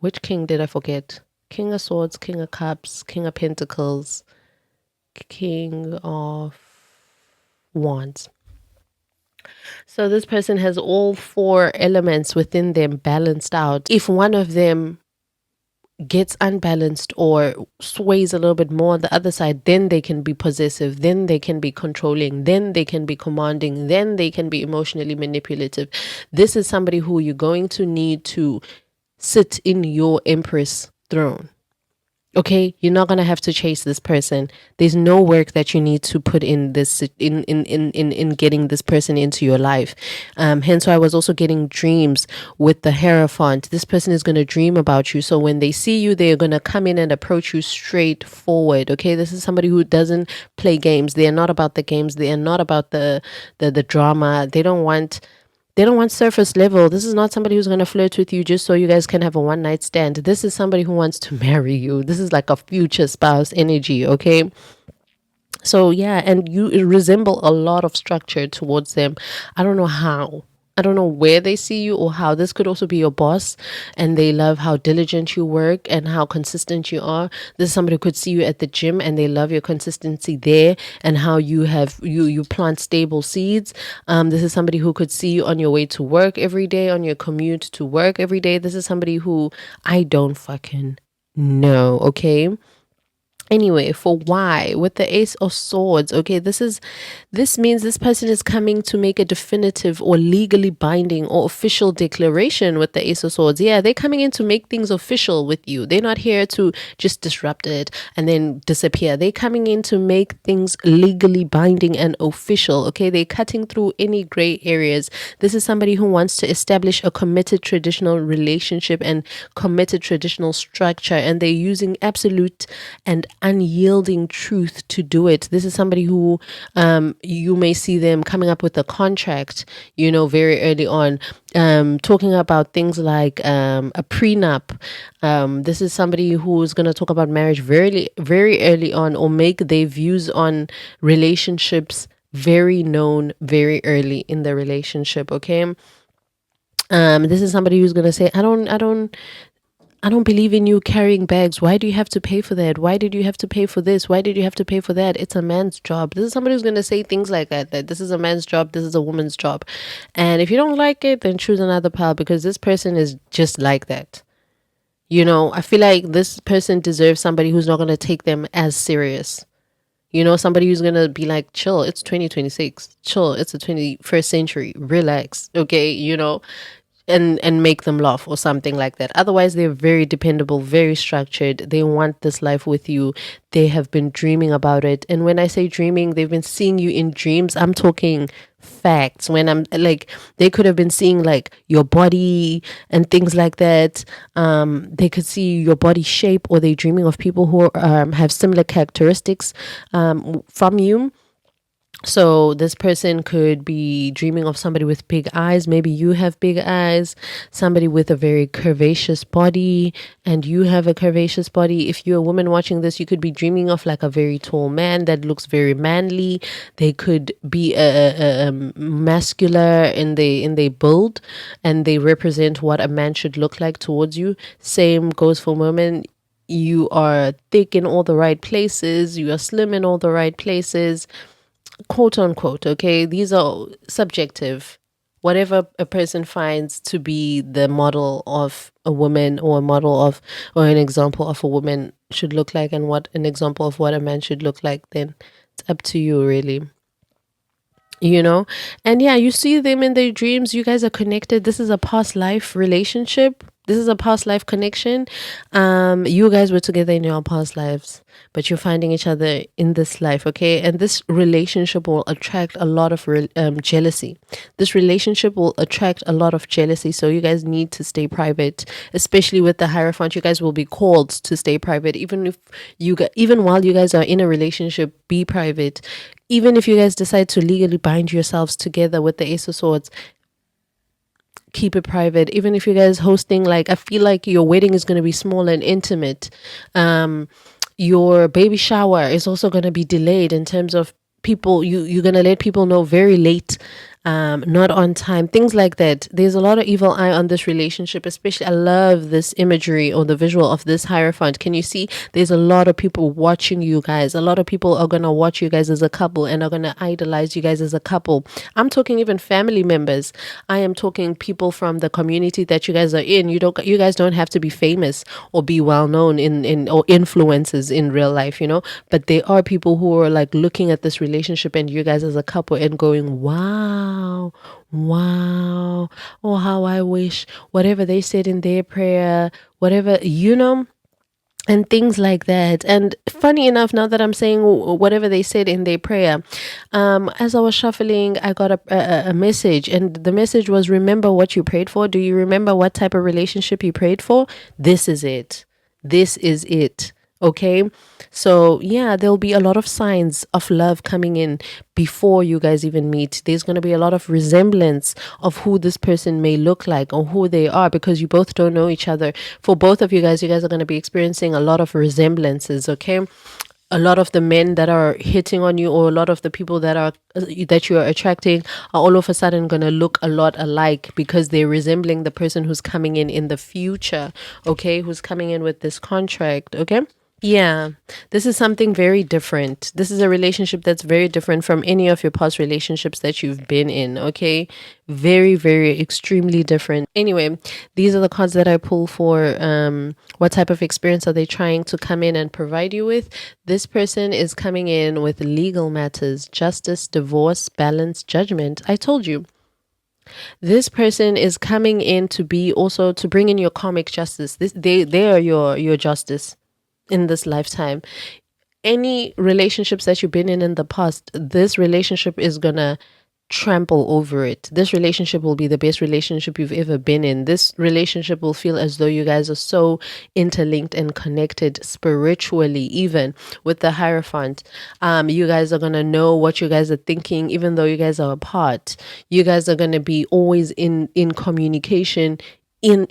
which king did I forget? King of Swords, King of Cups, King of Pentacles, King of Wands. So this person has all four elements within them balanced out. If one of them gets unbalanced or sways a little bit more on the other side, then they can be possessive, then they can be controlling, then they can be commanding, then they can be emotionally manipulative. This is somebody who you're going to need to sit in your Empress throne. Okay, you're not gonna have to chase this person. There's no work that you need to put in this in getting this person into your life. Hence why I was also getting dreams with the Hierophant. This person is gonna dream about you. So when they see you, they're gonna come in and approach you straightforward. Okay, this is somebody who doesn't play games. They are not about the games. They are not about the drama. They don't want surface level. This is not somebody who's going to flirt with you just so you guys can have a one night stand. This is somebody who wants to marry you. This is like a future spouse energy, okay? So yeah, and you resemble a lot of structure towards them. I don't know how. I don't know where they see you or how. This could also be your boss and they love how diligent you work and how consistent you are. This is somebody who could see you at the gym and they love your consistency there and how you plant stable seeds. This is somebody who could see you on your way to work every day, on your commute to work every day. This is somebody who I don't fucking know, okay? Anyway, for why with the Ace of Swords, okay, this means this person is coming to make a definitive or legally binding or official declaration with the Ace of Swords. Yeah, they're coming in to make things official with you. They're not here to just disrupt it and then disappear. They're coming in to make things legally binding and official. Okay, they're cutting through any gray areas. This is somebody who wants to establish a committed traditional relationship and committed traditional structure, and they're using absolute and unyielding truth to do it. This is somebody who you may see them coming up with a contract, very early on, talking about things like a prenup. This is somebody who's going to talk about marriage very, very early on, or make their views on relationships very known very early in the relationship. Okay. This is somebody who's going to say, I don't believe in you carrying bags. Why do you have to pay for that? Why did you have to pay for this? Why did you have to pay for that? It's a man's job. This is somebody who's going to say things like that this is a man's job. This is a woman's job. And if you don't like it, then choose another pal, because this person is just like that. I feel like this person deserves somebody who's not going to take them as serious. Somebody who's going to be like, chill, it's 2026. Chill, it's the 21st century. Relax. Okay, and make them laugh or something like that. Otherwise, they're very dependable, very structured. They want this life with you. They have been dreaming about it. And when I say dreaming, they've been seeing you in dreams. I'm talking facts. When I'm like, they could have been seeing like your body and things like that. They could see your body shape, or they're dreaming of people who have similar characteristics from you. So this person could be dreaming of somebody with big eyes. Maybe you have big eyes, somebody with a very curvaceous body, and you have a curvaceous body. If you're a woman watching this, you could be dreaming of like a very tall man that looks very manly. They could be a muscular in their build, and they represent what a man should look like towards you. Same goes for women. You are thick in all the right places. You are slim in all the right places, quote unquote. Okay, these are subjective. Whatever a person finds to be the model of a woman, or a model of, or an example of a woman should look like, and what an example of what a man should look like, then it's up to you, really. And yeah, you see them in their dreams. You guys are connected. This is a past life relationship. This is a past life connection. You guys were together in your past lives, but you're finding each other in this life, okay? And this relationship will attract a lot of jealousy. This relationship will attract a lot of jealousy. So you guys need to stay private, especially with the Hierophant. You guys will be called to stay private, even while you guys are in a relationship. Be private. Even if you guys decide to legally bind yourselves together with the Ace of Swords, keep it private. Even if you guys hosting, like, I feel like your wedding is going to be small and intimate. Your baby shower is also going to be delayed in terms of people. You're going to let people know very late, not on time, things like that. There's a lot of evil eye on this relationship, especially I love this imagery or the visual of this Hierophant. Can you see there's a lot of people watching you guys? A lot of people are going to watch you guys as a couple and are going to idolize you guys as a couple. I'm talking even family members. I am talking people from the community that you guys are in. You guys don't have to be famous or be well known in or influencers in real life, but there are people who are like looking at this relationship and you guys as a couple and going, wow, oh, how I wish whatever they said in their prayer, whatever, and things like that. And funny enough, now that I'm saying whatever they said in their prayer, as I was shuffling, I got a message, and the message was, remember what you prayed for. Do you remember what type of relationship you prayed for? This is it. This is it. Okay. So yeah, there'll be a lot of signs of love coming in before you guys even meet. There's going to be a lot of resemblance of who this person may look like or who they are, because you both don't know each other. For both of you guys are going to be experiencing a lot of resemblances. Okay. A lot of the men that are hitting on you, or a lot of the people that you are attracting, are all of a sudden going to look a lot alike, because they're resembling the person who's coming in the future. Okay. Who's coming in with this contract. Okay. Yeah, this is something very different. This is a relationship that's very different from any of your past relationships that you've been in, okay? Very, very extremely different. Anyway, these are the cards that I pull for what type of experience are they trying to come in and provide you with. This person is coming in with legal matters, justice, divorce, balance, judgment. I told you. This person is coming in to be also to bring in your karmic justice. They are your justice in this lifetime. Any relationships that you've been in the past, this relationship is gonna trample over it. This relationship will be the best relationship you've ever been in. This relationship will feel as though you guys are so interlinked and connected spiritually, even with the Hierophant. You guys are gonna know what you guys are thinking, even though you guys are apart. You guys are gonna be always in communication,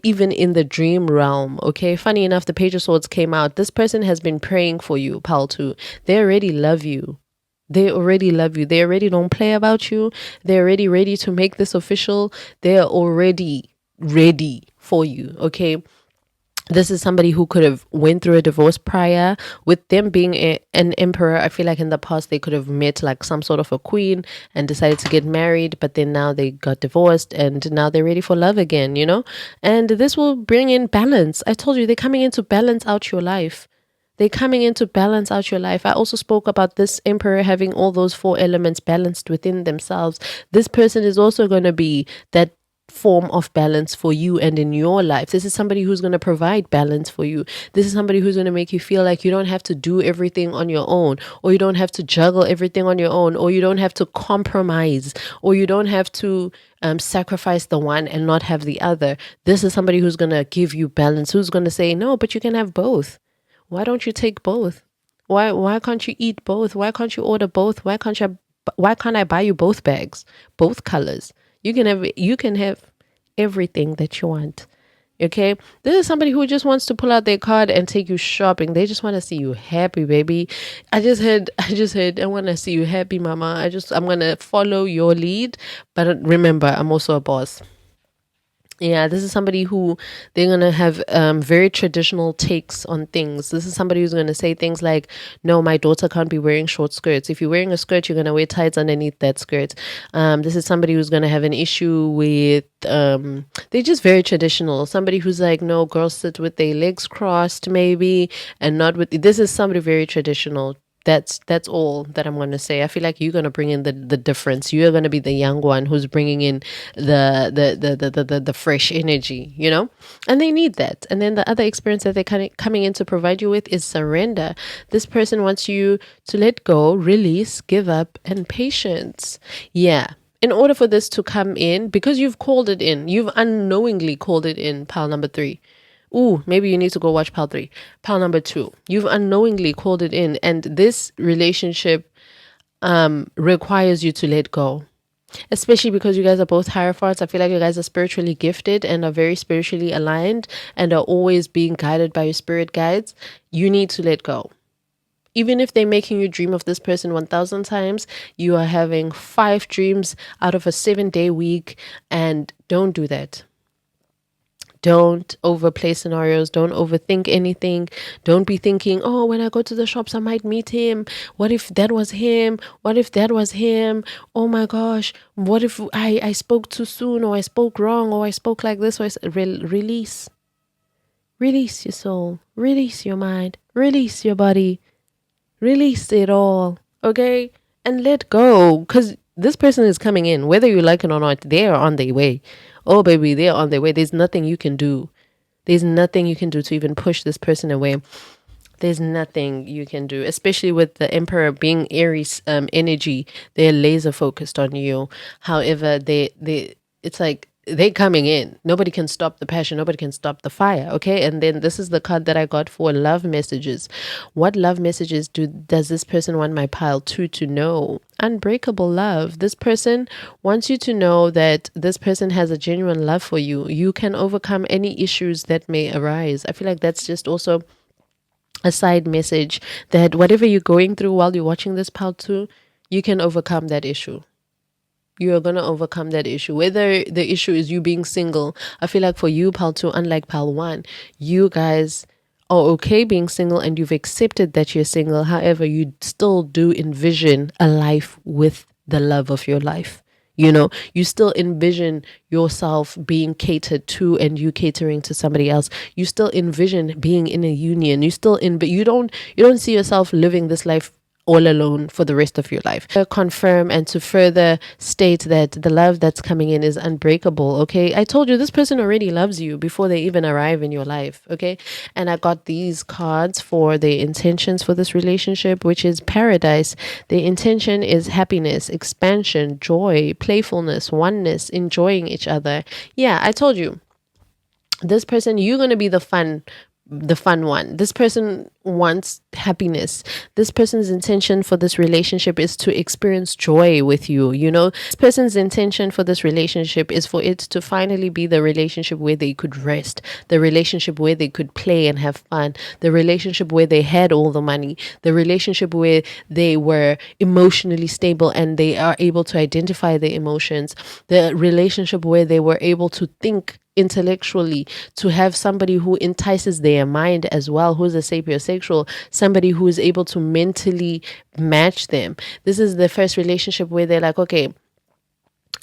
even in the dream realm. Okay, funny enough, the Page of Swords came out. This person has been praying for you, pal, too. They already love you. They already love you. They already don't play about you. They're already ready to make this official. They're already ready for you. Okay, this is somebody who could have went through a divorce prior. With them being an emperor, I feel like in the past they could have met like some sort of a queen and decided to get married, but then now they got divorced and now they're ready for love again, you know. And this will bring in balance. I told you, they're coming in to balance out your life. They're coming in to balance out your life. I also spoke about this emperor having all those four elements balanced within themselves. This person is also going to be that form of balance for you and in your life. This is somebody who's going to provide balance for you. This is somebody who's going to make you feel like you don't have to do everything on your own, or you don't have to juggle everything on your own, or you don't have to compromise, or you don't have to sacrifice the one and not have the other. This is somebody who's going to give you balance, who's going to say, no, but you can have both. Why don't you take both? Why can't you eat both? Why can't you order both? Why can't I buy you both bags, both colors? You can have everything that you want. Okay, this is somebody who just wants to pull out their card and take you shopping. They just want to see you happy, baby. I just heard I want to see you happy, mama. I'm gonna follow your lead, but remember, I'm also a boss. Yeah, this is somebody who they're going to have very traditional takes on things. This is somebody who's going to say things like, no, my daughter can't be wearing short skirts. If you're wearing a skirt, you're going to wear tights underneath that skirt. This is somebody who's going to have an issue with, they're just very traditional. Somebody who's like, no, girls sit with their legs crossed maybe, and not with, this is somebody very traditional. That's all that I'm going to say. I feel like you're going to bring in the difference. You're going to be the young one who's bringing in the fresh energy, you know, and they need that. And then the other experience that they're coming in to provide you with is surrender. This person wants you to let go, release, give up, and patience. Yeah. In order for this to come in, because you've called it in, you've unknowingly called it in, pile number 3. Ooh, maybe you need to go watch pile 3. Pile number 2. You've unknowingly called it in, and this relationship requires you to let go. Especially because you guys are both hierophants. I feel like you guys are spiritually gifted and are very spiritually aligned and are always being guided by your spirit guides. You need to let go. Even if they're making you dream of this person 1,000 times, you are having 5 dreams out of a 7-day week, and don't do that. Don't overplay scenarios. Don't overthink anything. Don't be thinking, oh, when I go to the shops, I might meet him. What if that was him? What if that was him? Oh my gosh. What if I spoke too soon, or I spoke wrong, or I spoke like this? Or release. Release your soul. Release your mind. Release your body. Release it all. Okay? And let go. Because this person is coming in. Whether you like it or not, they are on their way. Oh, baby, they're on their way. There's nothing you can do. There's nothing you can do to even push this person away. There's nothing you can do, especially with the Emperor being Aries energy. They're laser focused on you. However, it's like they coming in. Nobody can stop the passion. Nobody can stop the fire. Okay. And then this is the card that I got for love messages. What love messages does this person want my pile two to know? Unbreakable love. This person wants you to know that this person has a genuine love for you. You can overcome any issues that may arise. I feel like that's just also a side message that whatever you're going through while you're watching this pile two, you can overcome that issue. You are going to overcome that issue. Whether the issue is you being single, I feel like for you, pile two, unlike pile one, you guys are okay being single and you've accepted that you're single. However, you still do envision a life with the love of your life. You know, you still envision yourself being catered to and you catering to somebody else. You still envision being in a union. But you don't see yourself living this life all alone for the rest of your life. To confirm and to further state that the love that's coming in is unbreakable. Okay, I told you this person already loves you before they even arrive in your life. Okay, and I got these cards for the intentions for this relationship, which is paradise. The intention is happiness, expansion, joy, playfulness, oneness, enjoying each other. Yeah, I told you, this person, you're going to be the fun one. This person wants happiness. This person's intention for this relationship is to experience joy with you. You know, this person's intention for this relationship is for it to finally be the relationship where they could rest, the relationship where they could play and have fun, the relationship where they had all the money, the relationship where they were emotionally stable and they are able to identify their emotions, the relationship where they were able to think intellectually, to have somebody who entices their mind as well, who's a sapiosexual, somebody who is able to mentally match them. This is the first relationship where they're like, okay,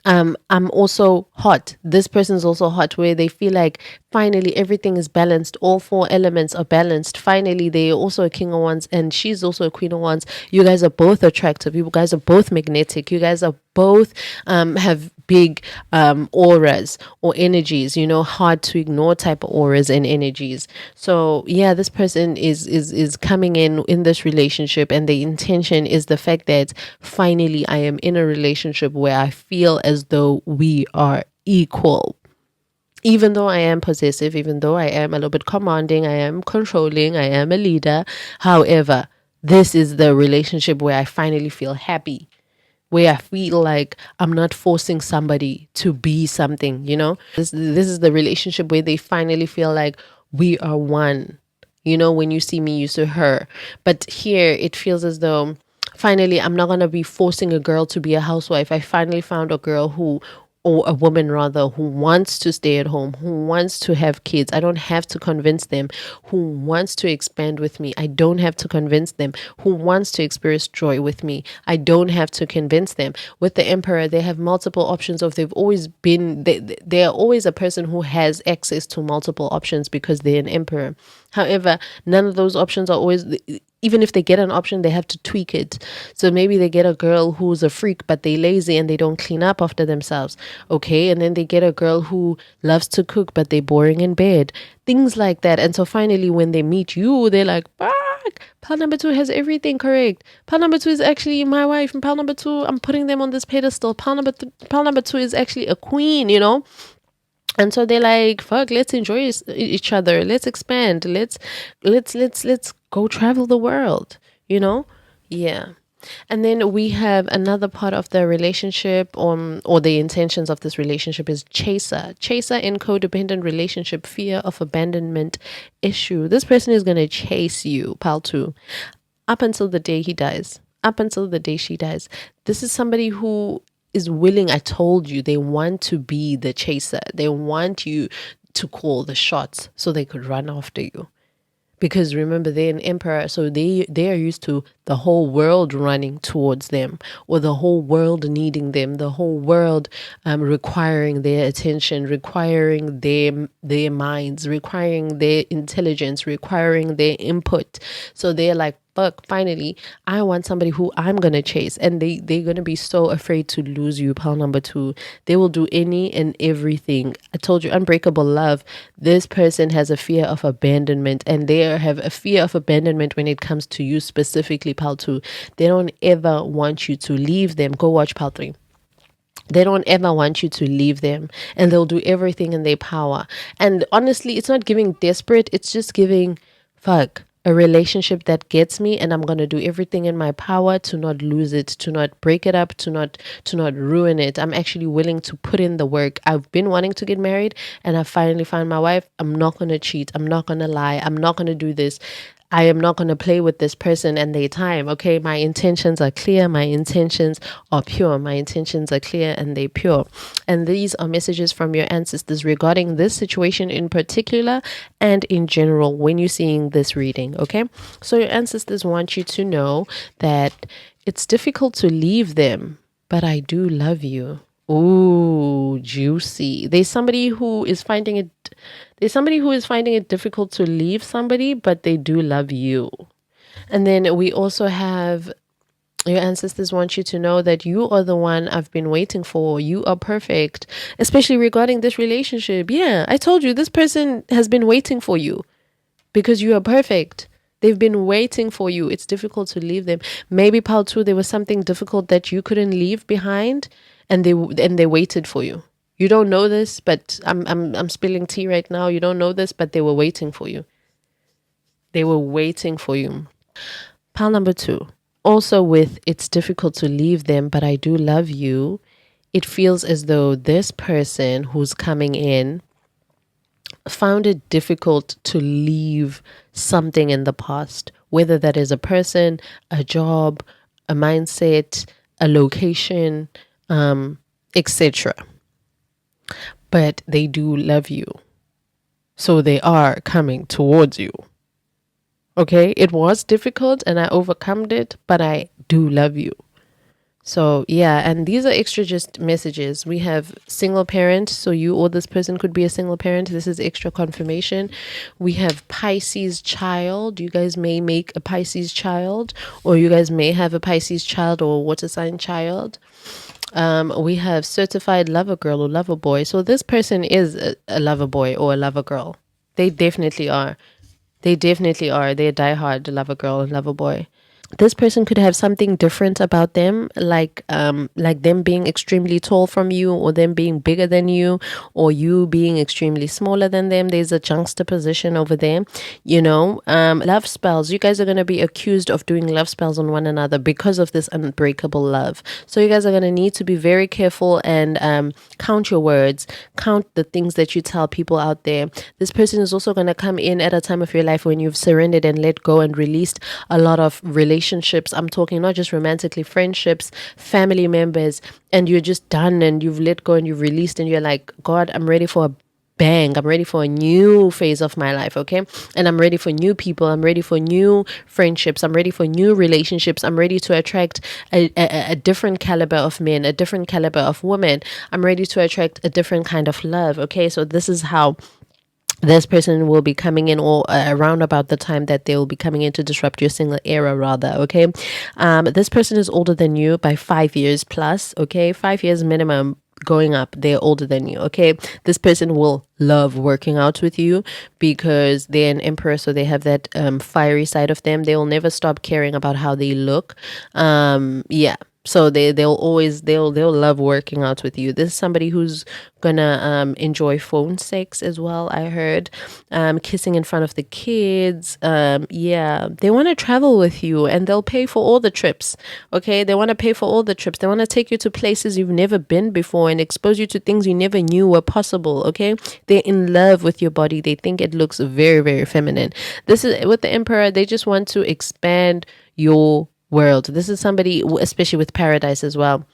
I'm also hot. This person's also hot, where they feel like finally everything is balanced. All four elements are balanced. Finally, they're also a king of wands and she's also a queen of wands. You guys are both attractive. You guys are both magnetic. You guys are both have big auras or energies, you know, hard to ignore type of auras and energies. So yeah, this person is coming in this relationship, and the intention is the fact that finally I am in a relationship where I feel as though we are equal. Even though I am possessive, even though I am a little bit commanding, I am controlling, I am a leader. However, this is the relationship where I finally feel happy, where I feel like I'm not forcing somebody to be something, you know? This is the relationship where they finally feel like we are one. You know, when you see me, you see her. But here it feels as though finally I'm not going to be forcing a girl to be a housewife. I finally found a girl or a woman rather, who wants to stay at home, who wants to have kids. I don't have to convince them. Who wants to expand with me. I don't have to convince them. Who wants to experience joy with me. I don't have to convince them. With the Emperor, they have multiple options of they've always been, they are always a person who has access to multiple options because they're an Emperor. However, none of those options are always, even if they get an option, they have to tweak it. So maybe they get a girl who's a freak, but they lazy and they don't clean up after themselves. Okay. And then they get a girl who loves to cook, but they're boring in bed. Things like that. And so finally, when they meet you, they're like, fuck, pal number two has everything correct. Pal number two is actually my wife. And pal number two, I'm putting them on this pedestal. Pal number two is actually a queen, you know? And so they're like, fuck, let's enjoy each other. Let's expand. Let's go travel the world, you know? Yeah. And then we have another part of the relationship, or the intentions of this relationship is chaser. Chaser in codependent relationship, fear of abandonment issue. This person is going to chase you, pal two, up until the day he dies, up until the day she dies. This is somebody who is willing. I told you, they want to be the chaser. They want you to call the shots so they could run after you. Because remember, they're an emperor, so they are used to the whole world running towards them, or the whole world needing them, the whole world requiring their attention, requiring their minds, requiring their intelligence, requiring their input. So they're like, fuck, finally, I want somebody who I'm going to chase. And they're going to be so afraid to lose you. Pile number 2, they will do any and everything. I told you, unbreakable love. This person has a fear of abandonment, and they have a fear of abandonment when it comes to you specifically, pile 2. They don't ever want you to leave them. Go watch pile 3. They don't ever want you to leave them, and they'll do everything in their power. And honestly, it's not giving desperate, it's just giving, fuck, a relationship that gets me, and I'm going to do everything in my power to not lose it, to not break it up, to not ruin it. I'm actually willing to put in the work. I've been wanting to get married, and I finally found my wife. I'm not going to cheat. I'm not going to lie. I'm not going to do this. I am not going to play with this person and their time. Okay, my intentions are clear. My intentions are pure. My intentions are clear and they're pure. And these are messages from your ancestors regarding this situation in particular and in general when you're seeing this reading. Okay, so your ancestors want you to know that it's difficult to leave them, but I do love you. Ooh, juicy. There's somebody who is finding it difficult to leave somebody, but they do love you. And then we also have your ancestors want you to know that you are the one I've been waiting for. You are perfect, especially regarding this relationship. Yeah, I told you this person has been waiting for you because you are perfect. They've been waiting for you. It's difficult to leave them. Maybe pile 2, there was something difficult that you couldn't leave behind, and they waited for you. You don't know this, but I'm spilling tea right now. You don't know this, but they were waiting for you. They were waiting for you. Pile number 2. Also with it's difficult to leave them, but I do love you. It feels as though this person who's coming in found it difficult to leave something in the past, whether that is a person, a job, a mindset, a location, etc. But they do love you. So they are coming towards you. Okay, it was difficult and I overcome it, but I do love you. So yeah, and these are extra just messages. We have single parent, so you or this person could be a single parent. This is extra confirmation. We have Pisces child. You guys may make a Pisces child, or you guys may have a Pisces child or water sign child. We have certified lover girl or lover boy. So this person is a lover boy or a lover girl. They definitely are. They definitely are. They're diehard lover girl and lover boy. This person could have something different about them, like them being extremely tall from you, or them being bigger than you, or you being extremely smaller than them. There's a juxtaposition over there, love spells. You guys are going to be accused of doing love spells on one another because of this unbreakable love. So you guys are going to need to be very careful and count your words, count the things that you tell people out there. This person is also going to come in at a time of your life when you've surrendered and let go and released a lot of relationships. I'm talking not just romantically, friendships, family members, and you're just done and you've let go and you've released and you're like, God, I'm ready for a bang. I'm ready for a new phase of my life, okay? And I'm ready for new people. I'm ready for new friendships. I'm ready for new relationships. I'm ready to attract a different caliber of men, a different caliber of women. I'm ready to attract a different kind of love, okay? So this is how this person will be coming in, or around about the time that they will be coming in to disrupt your single era, rather, okay? This person is older than you by 5 years plus, okay? 5 years minimum going up. They're older than you, okay? This person will love working out with you because they're an emperor, so they have that fiery side of them. They will never stop caring about how they look. Yeah. So they'll love working out with you. This is somebody who's gonna enjoy phone sex as well. I heard kissing in front of the kids. Yeah, they want to travel with you and they'll pay for all the trips. Okay, they want to pay for all the trips. They want to take you to places you've never been before and expose you to things you never knew were possible. Okay, they're in love with your body. They think it looks very, very feminine. This is with the emperor. They just want to expand your world. This is somebody, especially with paradise as well.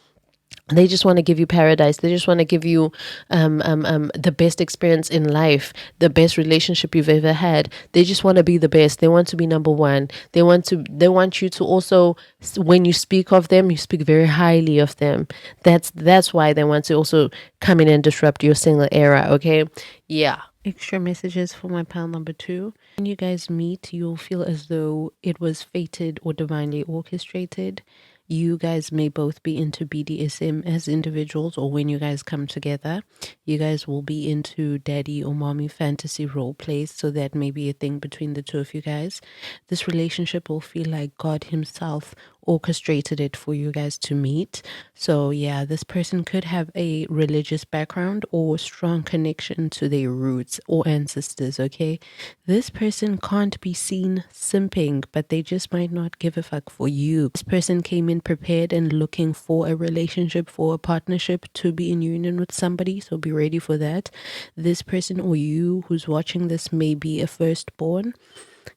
They just want to give you paradise. They just want to give you the best experience in life, the best relationship you've ever had. They just want to be the best. They want to be number one. They want you to also, when you speak of them, you speak very highly of them. That's why they want to also come in and disrupt your single era. Okay, yeah. Extra messages for my pal number 2. When you guys meet, you'll feel as though it was fated or divinely orchestrated. You guys may both be into BDSM as individuals, or when you guys come together, you guys will be into daddy or mommy fantasy role plays. So that may be a thing between the two of you guys. This relationship will feel like God Himself orchestrated it for you guys to meet. So yeah, this person could have a religious background or strong connection to their roots or ancestors. Okay, this person can't be seen simping, but they just might not give a fuck for you. This person came in prepared and looking for a relationship, for a partnership, to be in union with somebody, so be ready for that. This person or you who's watching this may be a firstborn.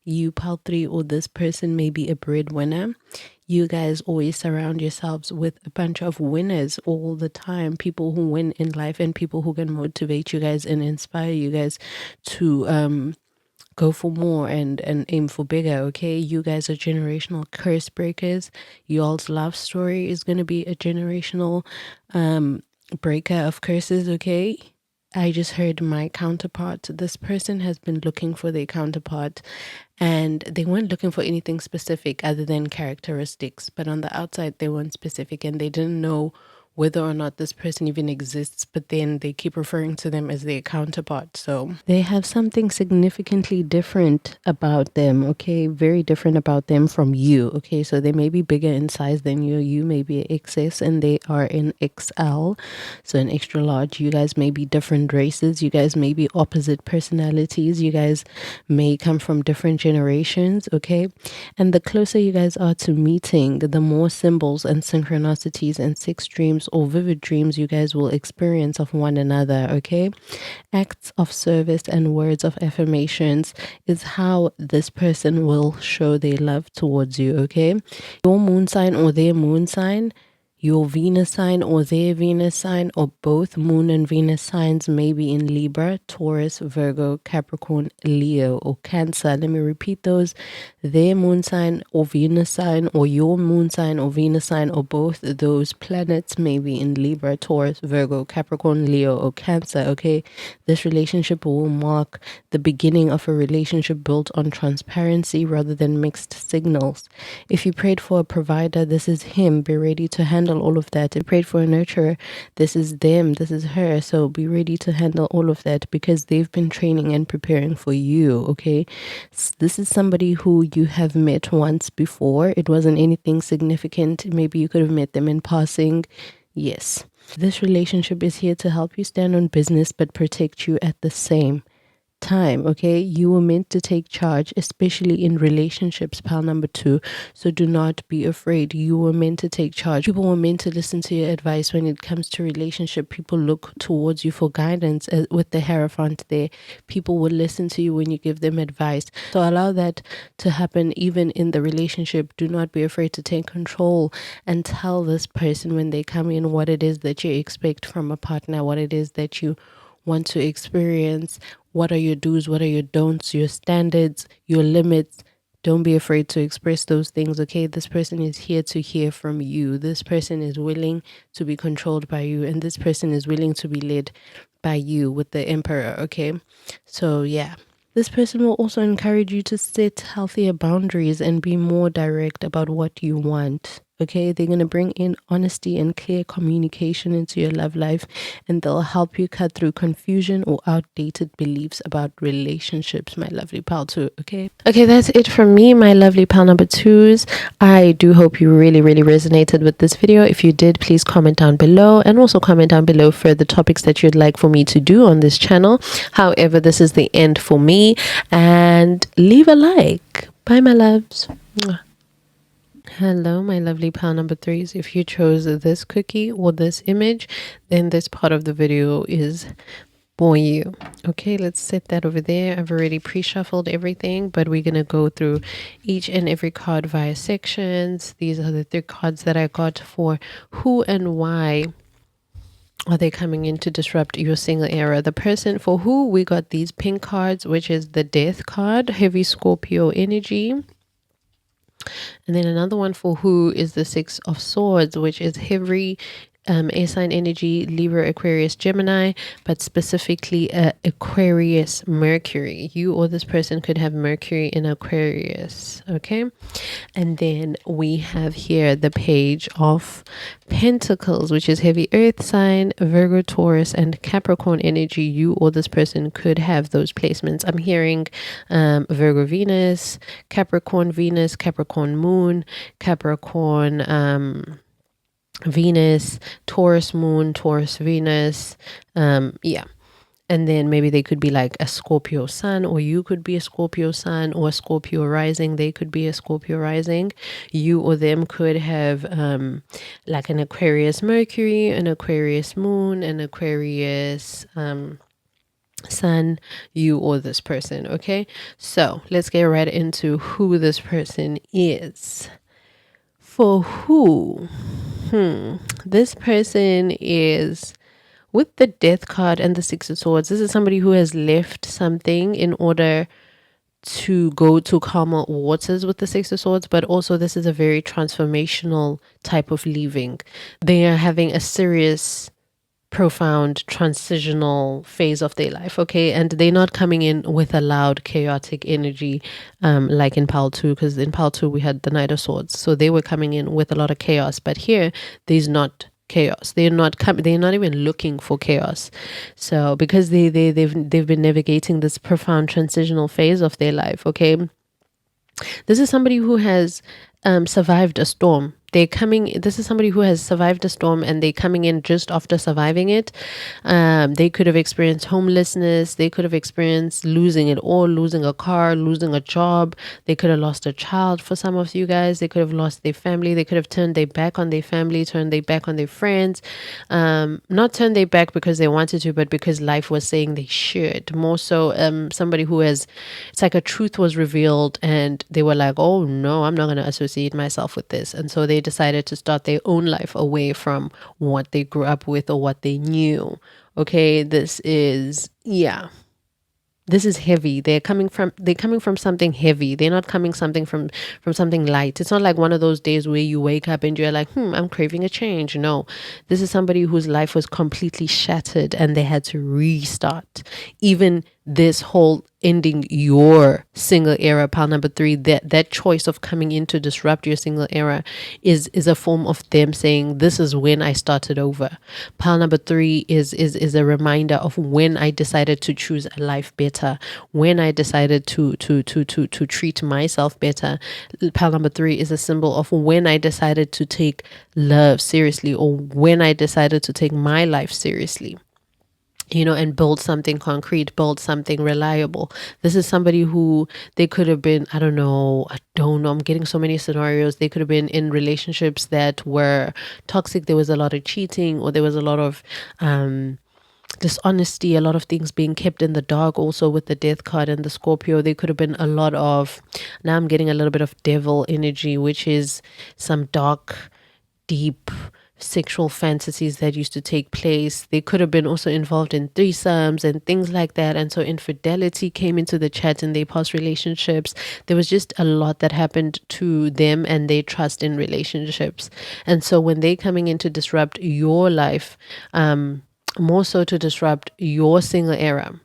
You paltry, or this person may be a breadwinner. You guys always surround yourselves with a bunch of winners all the time, people who win in life and people who can motivate you guys and inspire you guys to go for more and aim for bigger. Okay, you guys are generational curse breakers. Y'all's love story is going to be a generational breaker of curses. Okay, I just heard my counterpart. This person has been looking for their counterpart, and they weren't looking for anything specific other than characteristics, but on the outside they weren't specific, and they didn't know whether or not this person even exists, but then they keep referring to them as their counterpart. So they have something significantly different about them. Okay, very different about them from you. Okay, so they may be bigger in size than you. You may be an XS and they are in XL, so an extra large. You guys may be different races. You guys may be opposite personalities. You guys may come from different generations. Okay, and the closer you guys are to meeting, the more symbols and synchronicities and sex dreams or vivid dreams you guys will experience of one another. Okay, acts of service and words of affirmations is how this person will show their love towards you. Okay, your moon sign or their moon sign, your Venus sign or their Venus sign, or both moon and Venus signs may be in Libra, Taurus, Virgo, Capricorn, Leo, or Cancer. Let me repeat those. Their moon sign or Venus sign, or your moon sign or Venus sign, or both those planets may be in Libra, Taurus, Virgo, Capricorn, Leo, or Cancer. Okay, this relationship will mark the beginning of a relationship built on transparency rather than mixed signals. If you prayed for a provider, this is him. Be ready to handle all of that. If you prayed for a nurturer, this is them. This is her. So be ready to handle all of that because they've been training and preparing for you. Okay, this is somebody who you have met once before. It wasn't anything significant. Maybe you could have met them in passing. Yes, this relationship is here to help you stand on business but protect you at the same time. Okay, you were meant to take charge, especially in relationships, pal number 2. So do not be afraid. You were meant to take charge. People were meant to listen to your advice when it comes to relationship. People look towards you for guidance. With the Hierophant there, people will listen to you when you give them advice. So allow that to happen even in the relationship. Do not be afraid to take control and tell this person when they come in what it is that you expect from a partner, what it is that you want to experience. What are your do's, what are your don'ts, your standards, your limits. Don't be afraid to express those things. Okay, this person is here to hear from you. This person is willing to be controlled by you, and this person is willing to be led by you with the Emperor. Okay, so yeah, this person will also encourage you to set healthier boundaries and be more direct about what you want. Okay, they're going to bring in honesty and clear communication into your love life, and they'll help you cut through confusion or outdated beliefs about relationships, my lovely pal 2. Okay, that's it from me, my lovely pal number 2s. I do hope you really resonated with this video. If you did, please comment down below, and also comment down below for the topics that you'd like for me to do on this channel. However, this is the end for me, and leave a like. Bye, my loves. Mwah. Hello, my lovely pal number 3s. If you chose this cookie or this image, then this part of the video is for you. Okay, let's set that over there. I've already pre-shuffled everything, but we're going to go through each and every card via sections. These are the 3 cards that I got for who and why Are they coming in to disrupt your single era? The person for who we got these pink cards, which is the Death card, heavy Scorpio energy. And then another one for who is the Six of Swords, which is heavy air sign energy, Libra, Aquarius, Gemini, but specifically Aquarius Mercury. You or this person could have Mercury in Aquarius. Okay. And then we have here the Page of Pentacles, which is heavy earth sign, Virgo, Taurus, and Capricorn energy. You or this person could have those placements. I'm hearing Virgo Venus, Capricorn Moon, Capricorn Venus, Taurus Moon, Taurus Venus. Yeah. And then maybe they could be like a Scorpio sun, or you could be a Scorpio sun, or a Scorpio rising. They could be a Scorpio rising. You or them could have like an Aquarius Mercury, an Aquarius moon, an Aquarius sun, you or this person. Okay. So let's get right into who this person is. For who? This person is with the Death card and the Six of Swords. This is somebody who has left something in order to go to calmer waters with the Six of Swords, but also this is a very transformational type of leaving. They are having a serious, profound transitional phase of their life, okay? And they're not coming in with a loud chaotic energy like in Pile 2, because in Pile 2 we had the Knight of Swords, so they were coming in with a lot of chaos, but here there's not chaos. They're not even looking for chaos. So because they've been navigating this profound transitional phase of their life, okay? This is somebody who has survived a storm. This is somebody who has survived a storm, and they're coming in just after surviving it. They could have experienced homelessness. They could have experienced losing it all, losing a car, losing a job. They could have lost a child for some of you guys. They could have lost their family. They could have turned their back on their family, turned their back on their friends. Not turned their back because they wanted to, but because life was saying they should. More so somebody who has, it's like a truth was revealed and they were like, oh no, I'm not going to associate myself with this. And so they decided to start their own life away from what they grew up with or what they knew. Okay, this is heavy. They're coming from something heavy. They're not coming from something light. It's not like one of those days where you wake up and you're like, I'm craving a change. No, this is somebody whose life was completely shattered and they had to restart. Even this whole ending your single era, pile number 3, that choice of coming in to disrupt your single era is a form of them saying, this is when I started over. Pile number 3 is a reminder of when I decided to choose a life better, when I decided to treat myself better. Pile number 3 is a symbol of when I decided to take love seriously, or when I decided to take my life seriously, and build something concrete, build something reliable. This is somebody who they could have been, I don't know, I'm getting so many scenarios. They could have been in relationships that were toxic. There was a lot of cheating, or there was a lot of dishonesty, a lot of things being kept in the dark. Also with the Death card and the Scorpio, there could have been a lot of, now I'm getting a little bit of devil energy, which is some dark, deep sexual fantasies that used to take place. They could have been also involved in threesomes and things like that. And so infidelity came into the chat in their past relationships. There was just a lot that happened to them and their trust in relationships. And so when they're coming in to disrupt your life, more so to disrupt your single era.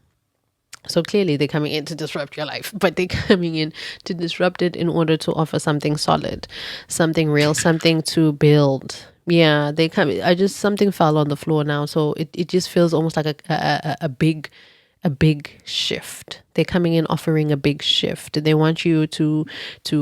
So clearly they're coming in to disrupt your life, but they're coming in to disrupt it in order to offer something solid, something real, something to build. Yeah, something fell on the floor now. So it just feels almost like a big shift. They're coming in offering a big shift. They want you to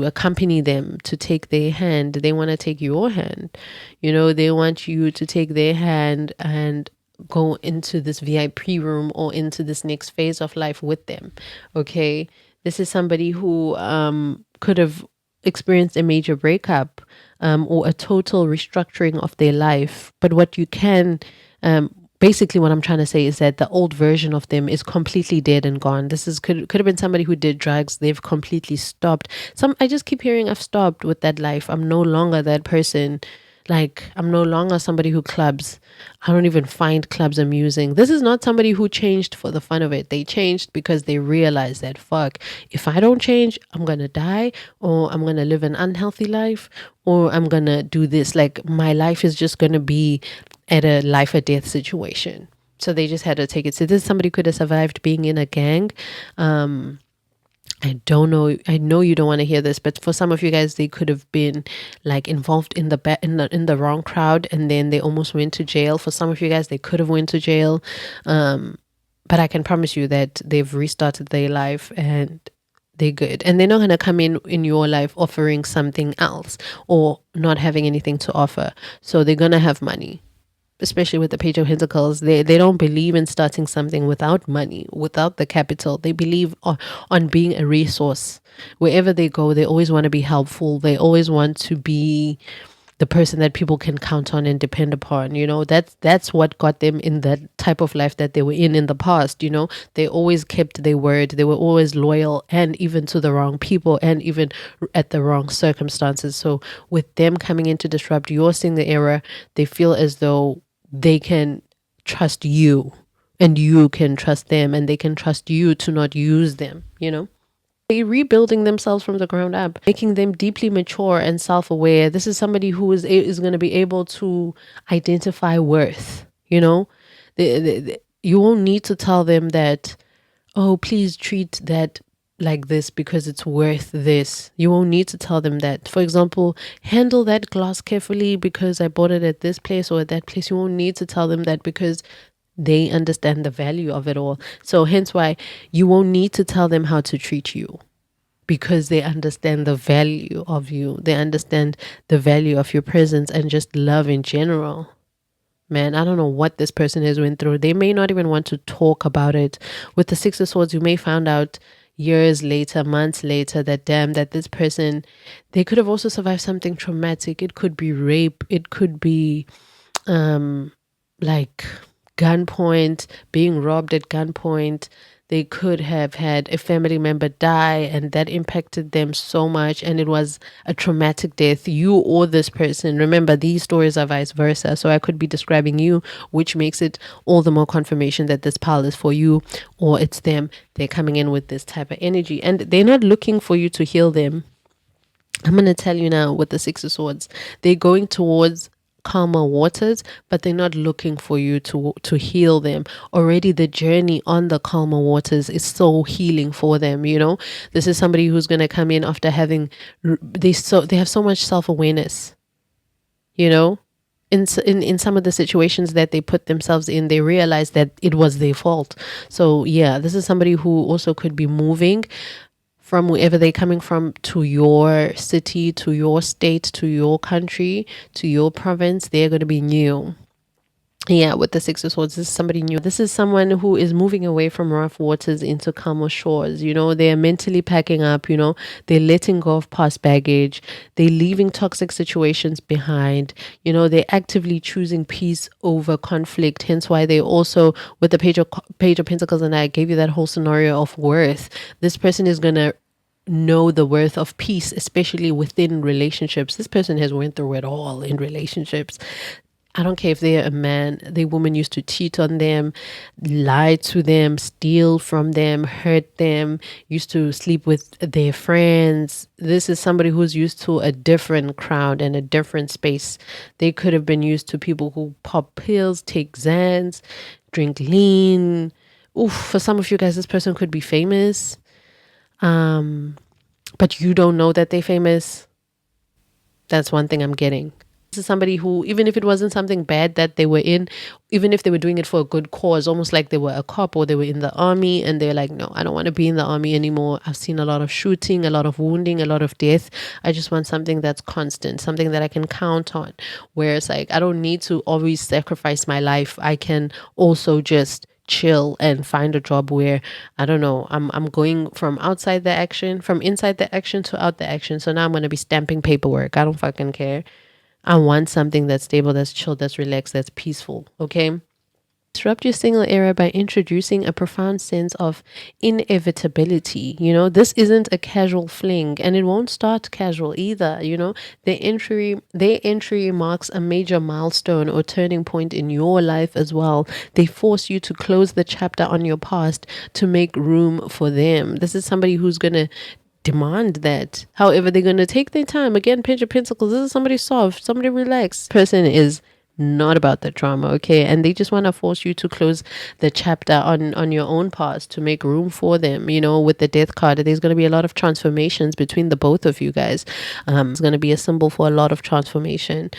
accompany them, to take their hand. They want to take your hand. They want you to take their hand and go into this VIP room or into this next phase of life with them. Okay. This is somebody who could have experienced a major breakup or a total restructuring of their life. But what you can basically what I'm trying to say is that the old version of them is completely dead and gone. This could have been somebody who did drugs. They've completely stopped. I just keep hearing I've stopped with that life. I'm no longer that person. Like, I'm no longer somebody who clubs. I don't even find clubs amusing. This is not somebody who changed for the fun of it. They changed because they realized that, fuck, if I don't change, I'm going to die, or I'm going to live an unhealthy life, or I'm going to do this. Like, my life is just going to be at a life or death situation. So they just had to take it. So this somebody could have survived being in a gang. I don't know. I know you don't want to hear this, but for some of you guys, they could have been like involved in the wrong crowd, and then they almost went to jail. For some of you guys, they could have went to jail, but I can promise you that they've restarted their life and they're good, and they're not gonna come in your life offering something else or not having anything to offer. So they're gonna have money, especially with the Page of Pentacles. They don't believe in starting something without money, without the capital. They believe on being a resource. Wherever they go, they always want to be helpful. They always want to be the person that people can count on and depend upon. That's what got them in that type of life that they were in the past. They always kept their word. They were always loyal, and even to the wrong people, and even at the wrong circumstances. So with them coming in to disrupt, you're seeing the error. They feel as though they can trust you, and you can trust them, and they can trust you to not use them. They're rebuilding themselves from the ground up, making them deeply mature and self-aware. This is somebody who is going to be able to identify worth. You won't need to tell them that, oh, please treat that like this because it's worth this. You won't need to tell them that. For example, handle that glass carefully because I bought it at this place or at that place. You won't need to tell them that because they understand the value of it all. So hence why you won't need to tell them how to treat you, because they understand the value of you. They understand the value of your presence and just love in general. Man, I don't know what this person has went through. They may not even want to talk about it. With the Six of Swords, you may find out years later, months later, that damn, that this person, they could have also survived something traumatic. It could be rape. It could be like gunpoint, being robbed at gunpoint. They could have had a family member die, and that impacted them so much, and it was a traumatic death. You or this person. Remember, these stories are vice versa. So I could be describing you, which makes it all the more confirmation that this pile is for you, or it's them. They're coming in with this type of energy, and they're not looking for you to heal them. I'm going to tell you now, with the Six of Swords, they're going towards calmer waters, but they're not looking for you to heal them. Already the journey on the calmer waters is so healing for them. This is somebody who's going to come in after having they have so much self-awareness. In some of the situations that they put themselves in, they realize that it was their fault. So yeah, this is somebody who also could be moving from wherever they're coming from to your city, to your state, to your country, to your province. They're going to be new. Yeah, with the Six of Swords, this is somebody new. This is someone who is moving away from rough waters into calmer shores. They're mentally packing up, they're letting go of past baggage. They're leaving toxic situations behind. They're actively choosing peace over conflict. Hence why they also, with the Page of Pentacles, and I gave you that whole scenario of worth. This person is going to know the worth of peace, especially within relationships. This person has went through it all in relationships. I don't care if they're a man, the woman used to cheat on them, lie to them, steal from them, hurt them, used to sleep with their friends. This is somebody who's used to a different crowd and a different space. They could have been used to people who pop pills, take Xans, drink lean. Oof, for some of you guys, this person could be famous. But you don't know that they're famous. That's one thing I'm getting. This is somebody who, even if it wasn't something bad that they were in, even if they were doing it for a good cause, almost like they were a cop or they were in the army, and they're like, no, I don't want to be in the army anymore. I've seen a lot of shooting, a lot of wounding, a lot of death. I just want something that's constant, something that I can count on, where it's like, I don't need to always sacrifice my life. I can also just chill and find a job where, I don't know, I'm going from outside the action, from inside the action to out the action. So now I'm going to be stamping paperwork. I don't fucking care. I want something that's stable, that's chill, that's relaxed, that's peaceful. Okay. disrupt your single era by introducing a profound sense of inevitability. This isn't a casual fling, and it won't start casual either. Their entry marks a major milestone or turning point in your life as well. They force you to close the chapter on your past to make room for them. This is somebody who's gonna demand that. However, they're going to take their time. Again, Page of Pentacles. This is somebody soft, somebody relaxed. Person is not about the drama, okay? And they just want to force you to close the chapter on your own past to make room for them. With the Death card, there's going to be a lot of transformations between the both of you guys. It's going to be a symbol for a lot of transformation.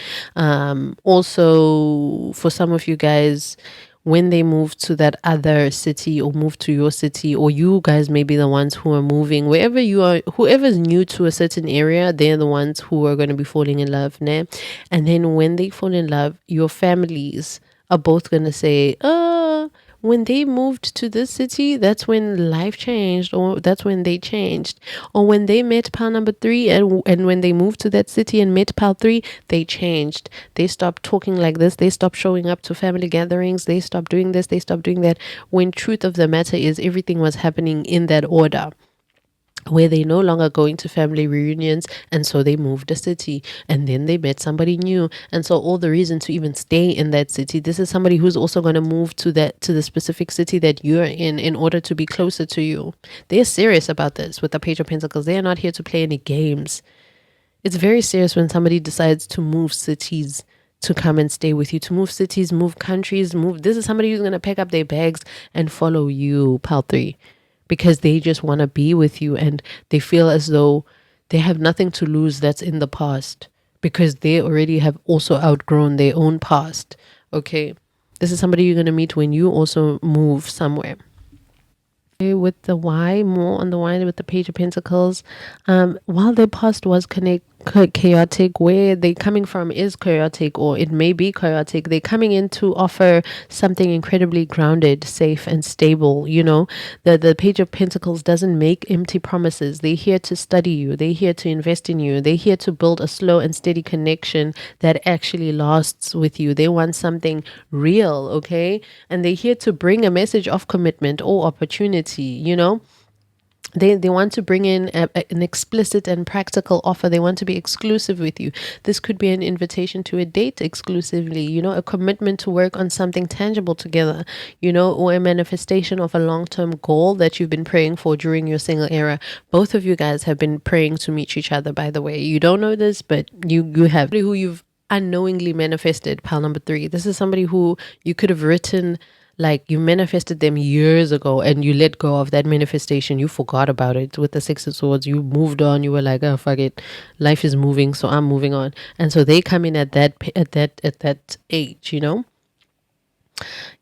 Also, for some of you guys, when they move to that other city or move to your city, or you guys may be the ones who are moving wherever you are, whoever's new to a certain area, they're the ones who are going to be falling in love, né? And then when they fall in love, your families are both going to say, when they moved to this city, that's when life changed, or that's when they changed. Or when they met pal number 3, and when they moved to that city and met pal 3, they changed. They stopped talking like this. They stopped showing up to family gatherings. They stopped doing this. They stopped doing that. When truth of the matter is everything was happening in that order, where they no longer going to family reunions, and so they moved a city, and then they met somebody new, and so all the reason to even stay in that city. This is somebody who's also going to move to the specific city that you're in order to be closer to you. They're serious about this with the Page of Pentacles. They are not here to play any games. It's very serious when somebody decides to move cities to come and stay with you, to move cities, move countries, this is somebody who's going to pack up their bags and follow you, pal 3, because they just want to be with you, and they feel as though they have nothing to lose that's in the past, because they already have also outgrown their own past. Okay, this is somebody you're going to meet when you also move somewhere. Okay, with the why, more on the why with the Page of Pentacles. While their past was chaotic, where they coming from is chaotic, or it may be chaotic, they're coming in to offer something incredibly grounded, safe, and stable. The Page of Pentacles doesn't make empty promises. They're here to study you. They're here to invest in you. They're here to build a slow and steady connection that actually lasts with you. They want something real, okay? And they're here to bring a message of commitment or opportunity. They want to bring in an explicit and practical offer. They want to be exclusive with you. This could be an invitation to a date exclusively, a commitment to work on something tangible together, or a manifestation of a long-term goal that you've been praying for during your single era. Both of you guys have been praying to meet each other, by the way. You don't know this, but you have who you've unknowingly manifested, pal number 3. This is somebody who you could have written, like you manifested them years ago, and you let go of that manifestation. You forgot about it. With the 6 of Swords, you moved on. You were like, oh, fuck it, life is moving, so I'm moving on. And so they come in at that age.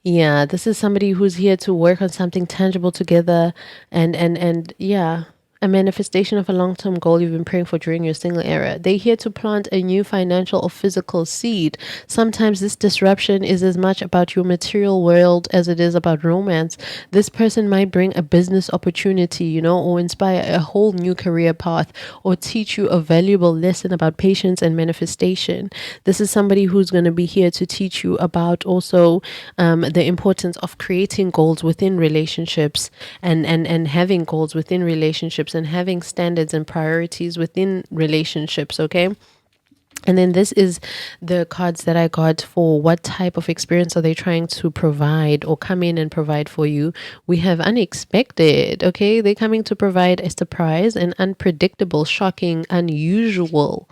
Yeah, this is somebody who's here to work on something tangible together, and yeah, a manifestation of a long-term goal you've been praying for during your single era. They're here to plant a new financial or physical seed. Sometimes this disruption is as much about your material world as it is about romance. This person might bring a business opportunity, or inspire a whole new career path, or teach you a valuable lesson about patience and manifestation. This is somebody who's going to be here to teach you about also the importance of creating goals within relationships, and having goals within relationships, and having standards and priorities within relationships, okay? And then this is the cards that I got for what type of experience are they trying to provide or come in and provide for you. We have unexpected, okay? They're coming to provide a surprise, an unpredictable, shocking, unusual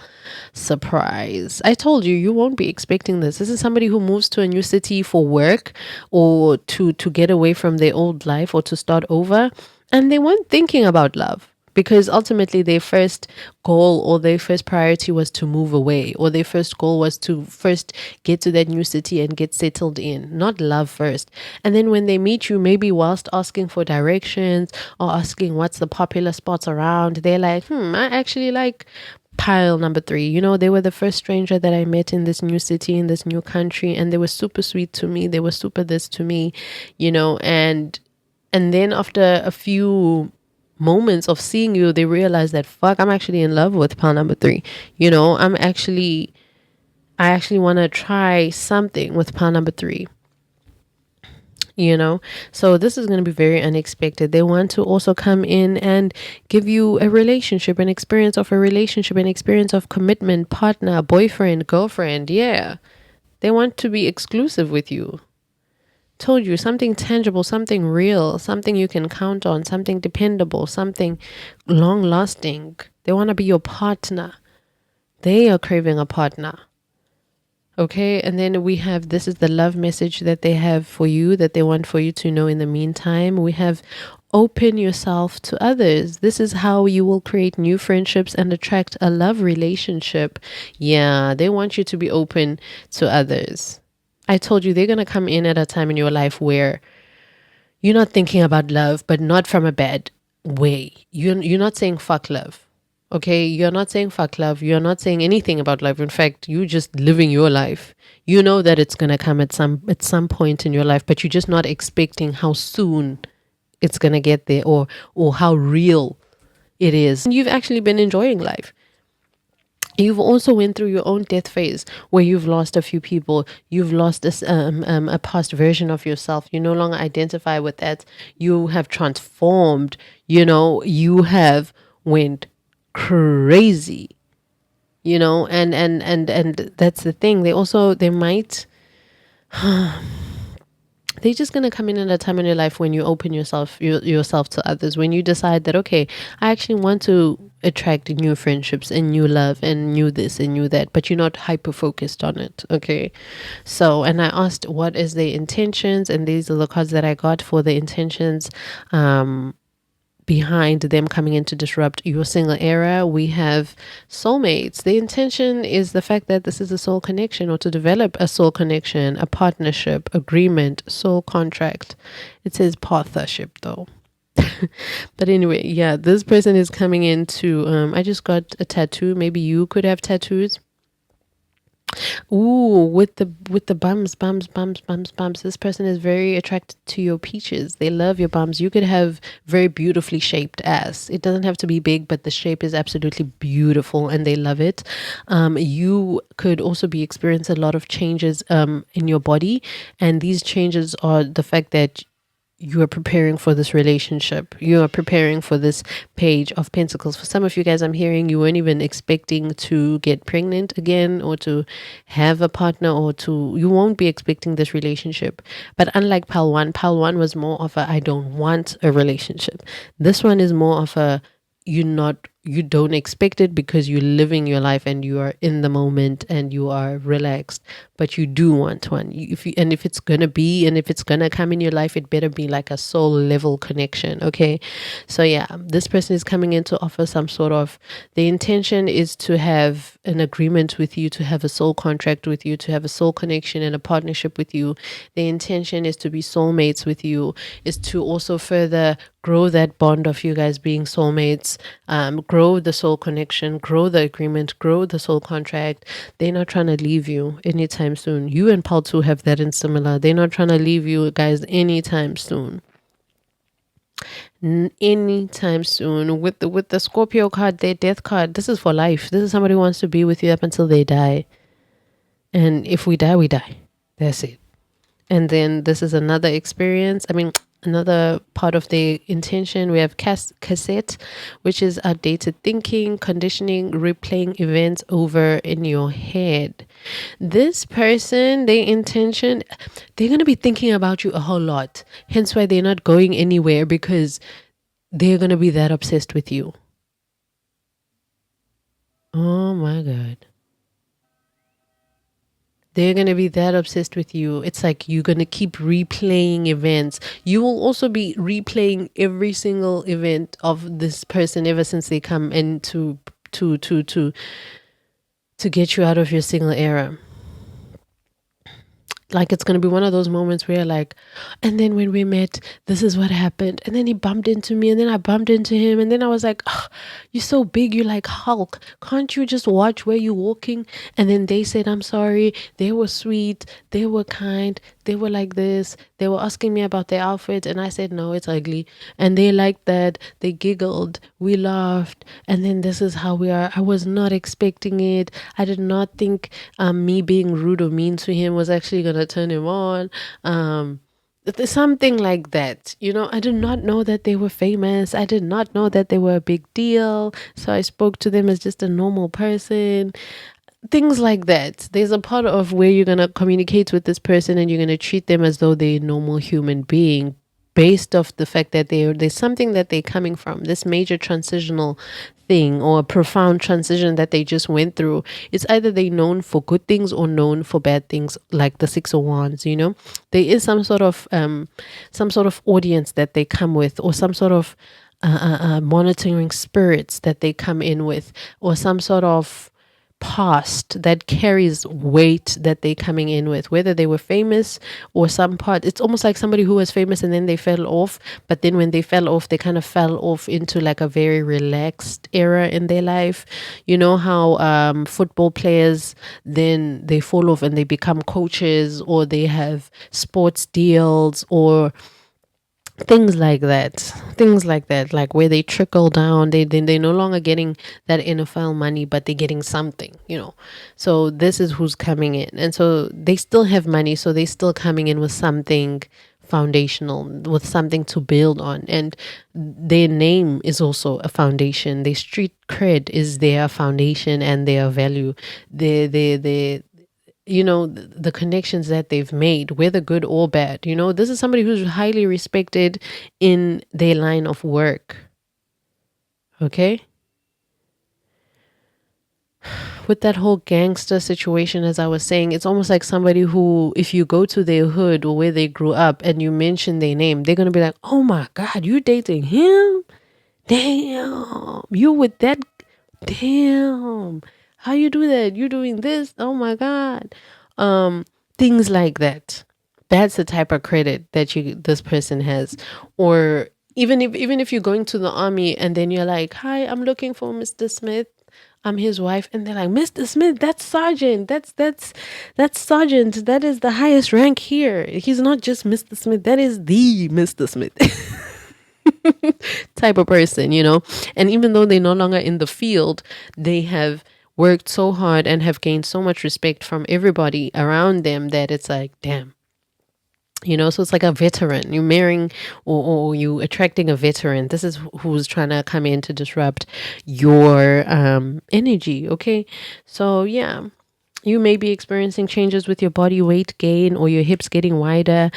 surprise. I told you, you won't be expecting this. This is somebody who moves to a new city for work, or to get away from their old life, or to start over. And they weren't thinking about love, because ultimately their first goal or their first priority was to move away, or their first goal was to first get to that new city and get settled in, not love first. And then when they meet you, maybe whilst asking for directions or asking what's the popular spots around, they're like, I actually like pile number 3. They were the first stranger that I met in this new city, in this new country, and they were super sweet to me. They were super this to me, and then after a few moments of seeing you, they realize that, fuck, I'm actually in love with pile number 3. I actually want to try something with pile number 3. you know. So this is going to be very unexpected. They want to also come in and give you a relationship, an experience of a relationship, an experience of commitment, partner, boyfriend, girlfriend. Yeah, they want to be exclusive with you. Told you, something tangible, something real, something you can count on, something dependable, something long lasting. They want to be your partner. They are craving a partner. Okay, and then we have, this is the love message that they have for you, that they want for you to know in the meantime. We have, open yourself to others. This is how you will create new friendships and attract a love relationship. Yeah, they want you to be open to others. I told you, they're going to come in at a time in your life where you're not thinking about love, but not from a bad way. You're not saying fuck love. Okay, you're not saying fuck love. You're not saying anything about love. In fact, you just living your life. You know that it's gonna come at some point in your life, but you're just not expecting how soon it's gonna get there, or how real it is. And you've actually been enjoying life. You've also went through your own death phase where you've lost a few people. You've lost a past version of yourself. You no longer identify with that. You have transformed. You know, you have went crazy. You know, and that's the thing. They might. They're just going to come in at a time in your life when you open yourself to others, when you decide that, okay, I actually want to attract new friendships and new love and new this and new that, but you're not hyper focused on it. Okay. So, and I asked, what is the intentions? And these are the cards that I got for the intentions. Behind them coming in to disrupt your single era. We have soulmates. The intention is the fact that this is a soul connection, or to develop a soul connection, a partnership, agreement, soul contract. It says partnership though. But anyway, yeah, this person is coming in to, I just got a tattoo. Maybe you could have tattoos. Ooh, with the bums. This person is very attracted to your peaches. They love your bums. You could have very beautifully shaped ass. It doesn't have to be big, but the shape is absolutely beautiful and they love it. You could also be experiencing a lot of changes in your body, and these changes are the fact that you are preparing for this relationship. You are preparing for this page of pentacles. For some of you guys, I'm hearing you weren't even expecting to get pregnant again, or to have a partner, you won't be expecting this relationship. But unlike pile one was more of a, I don't want a relationship. This one is more of a, you don't expect it because you're living your life and you are in the moment and you are relaxed, but you do want one. If it's gonna come in your life, it better be like a soul level connection. Okay, so yeah, this person is coming in to offer some sort of, the intention is to have an agreement with you, to have a soul contract with you, to have a soul connection and a partnership with you. The intention is to be soulmates with you, is to also further grow that bond of you guys being soulmates, grow the soul connection, grow the agreement, grow the soul contract. They're not trying to leave you anytime soon. You and Paul 2 have that in similar. They're not trying to leave you guys anytime soon. Anytime soon. With the Scorpio card, their death card, this is for life. This is somebody who wants to be with you up until they die. And if we die, we die. That's it. And then this is another experience. Another part of the intention. We have cassette, which is outdated thinking, conditioning, replaying events over in your head. This person, their intention, they're going to be thinking about you a whole lot. Hence why they're not going anywhere, because they're going to be that obsessed with you. Oh my God. They're going to be that obsessed with you. It's like you're going to keep replaying events. You will also be replaying every single event of this person ever since they come in to get you out of your single era. Like, it's going to be one of those moments where you're like, and then when we met, this is what happened. And then he bumped into me, and then I bumped into him. And then I was like, oh, you're so big. You're like Hulk. Can't you just watch where you're walking? And then they said, I'm sorry. They were sweet. They were kind. They were like this. They were asking me about their outfit. And I said, no, it's ugly. And they liked that. They giggled. We laughed. And then this is how we are. I was not expecting it. I did not think me being rude or mean to him was actually going to turn him on. Something like that. I did not know that they were famous. I did not know that they were a big deal. So I spoke to them as just a normal person. Things like that. There's a part of where you're going to communicate with this person and you're going to treat them as though they're a normal human being based off the fact that there's something that they're coming from, this major transitional thing or a profound transition that they just went through. It's either they known for good things or known for bad things, like the Six of Wands. There is some sort of audience that they come with, or some sort of monitoring spirits that they come in with, or some sort of past that carries weight that they're coming in with, whether they were famous or some part. It's almost like somebody who was famous and then they fell off, but then when they fell off, they kind of fell off into like a very relaxed era in their life. You know how football players, then they fall off and they become coaches, or they have sports deals, or things like that, like where they trickle down. They're no longer getting that NFL money, but they're getting something. So this is who's coming in, and so they still have money, so they're still coming in with something foundational, with something to build on. And their name is also a foundation. Their street cred is their foundation and their value. Their the connections that they've made, whether good or bad. This is somebody who's highly respected in their line of work. Okay. With that whole gangster situation, as I was saying, it's almost like somebody who, if you go to their hood or where they grew up and you mention their name, they're going to be like, oh my God, you dating him? Damn. You with that? Damn. How you do that? You doing this? Oh my God. Things like that. That's the type of credit that this person has. Or even if you're going to the army and then you're like, hi, I'm looking for Mr. Smith. I'm his wife. And they're like, Mr. Smith, that's sergeant. That's sergeant. That is the highest rank here. He's not just Mr. Smith. That is the Mr. Smith. Type of person. And even though they're no longer in the field, they have worked so hard and have gained so much respect from everybody around them that it's like, damn. So it's like a veteran. You're marrying or you attracting a veteran. This is who's trying to come in to disrupt your energy. Okay. So yeah. You may be experiencing changes with your body weight gain or your hips getting wider,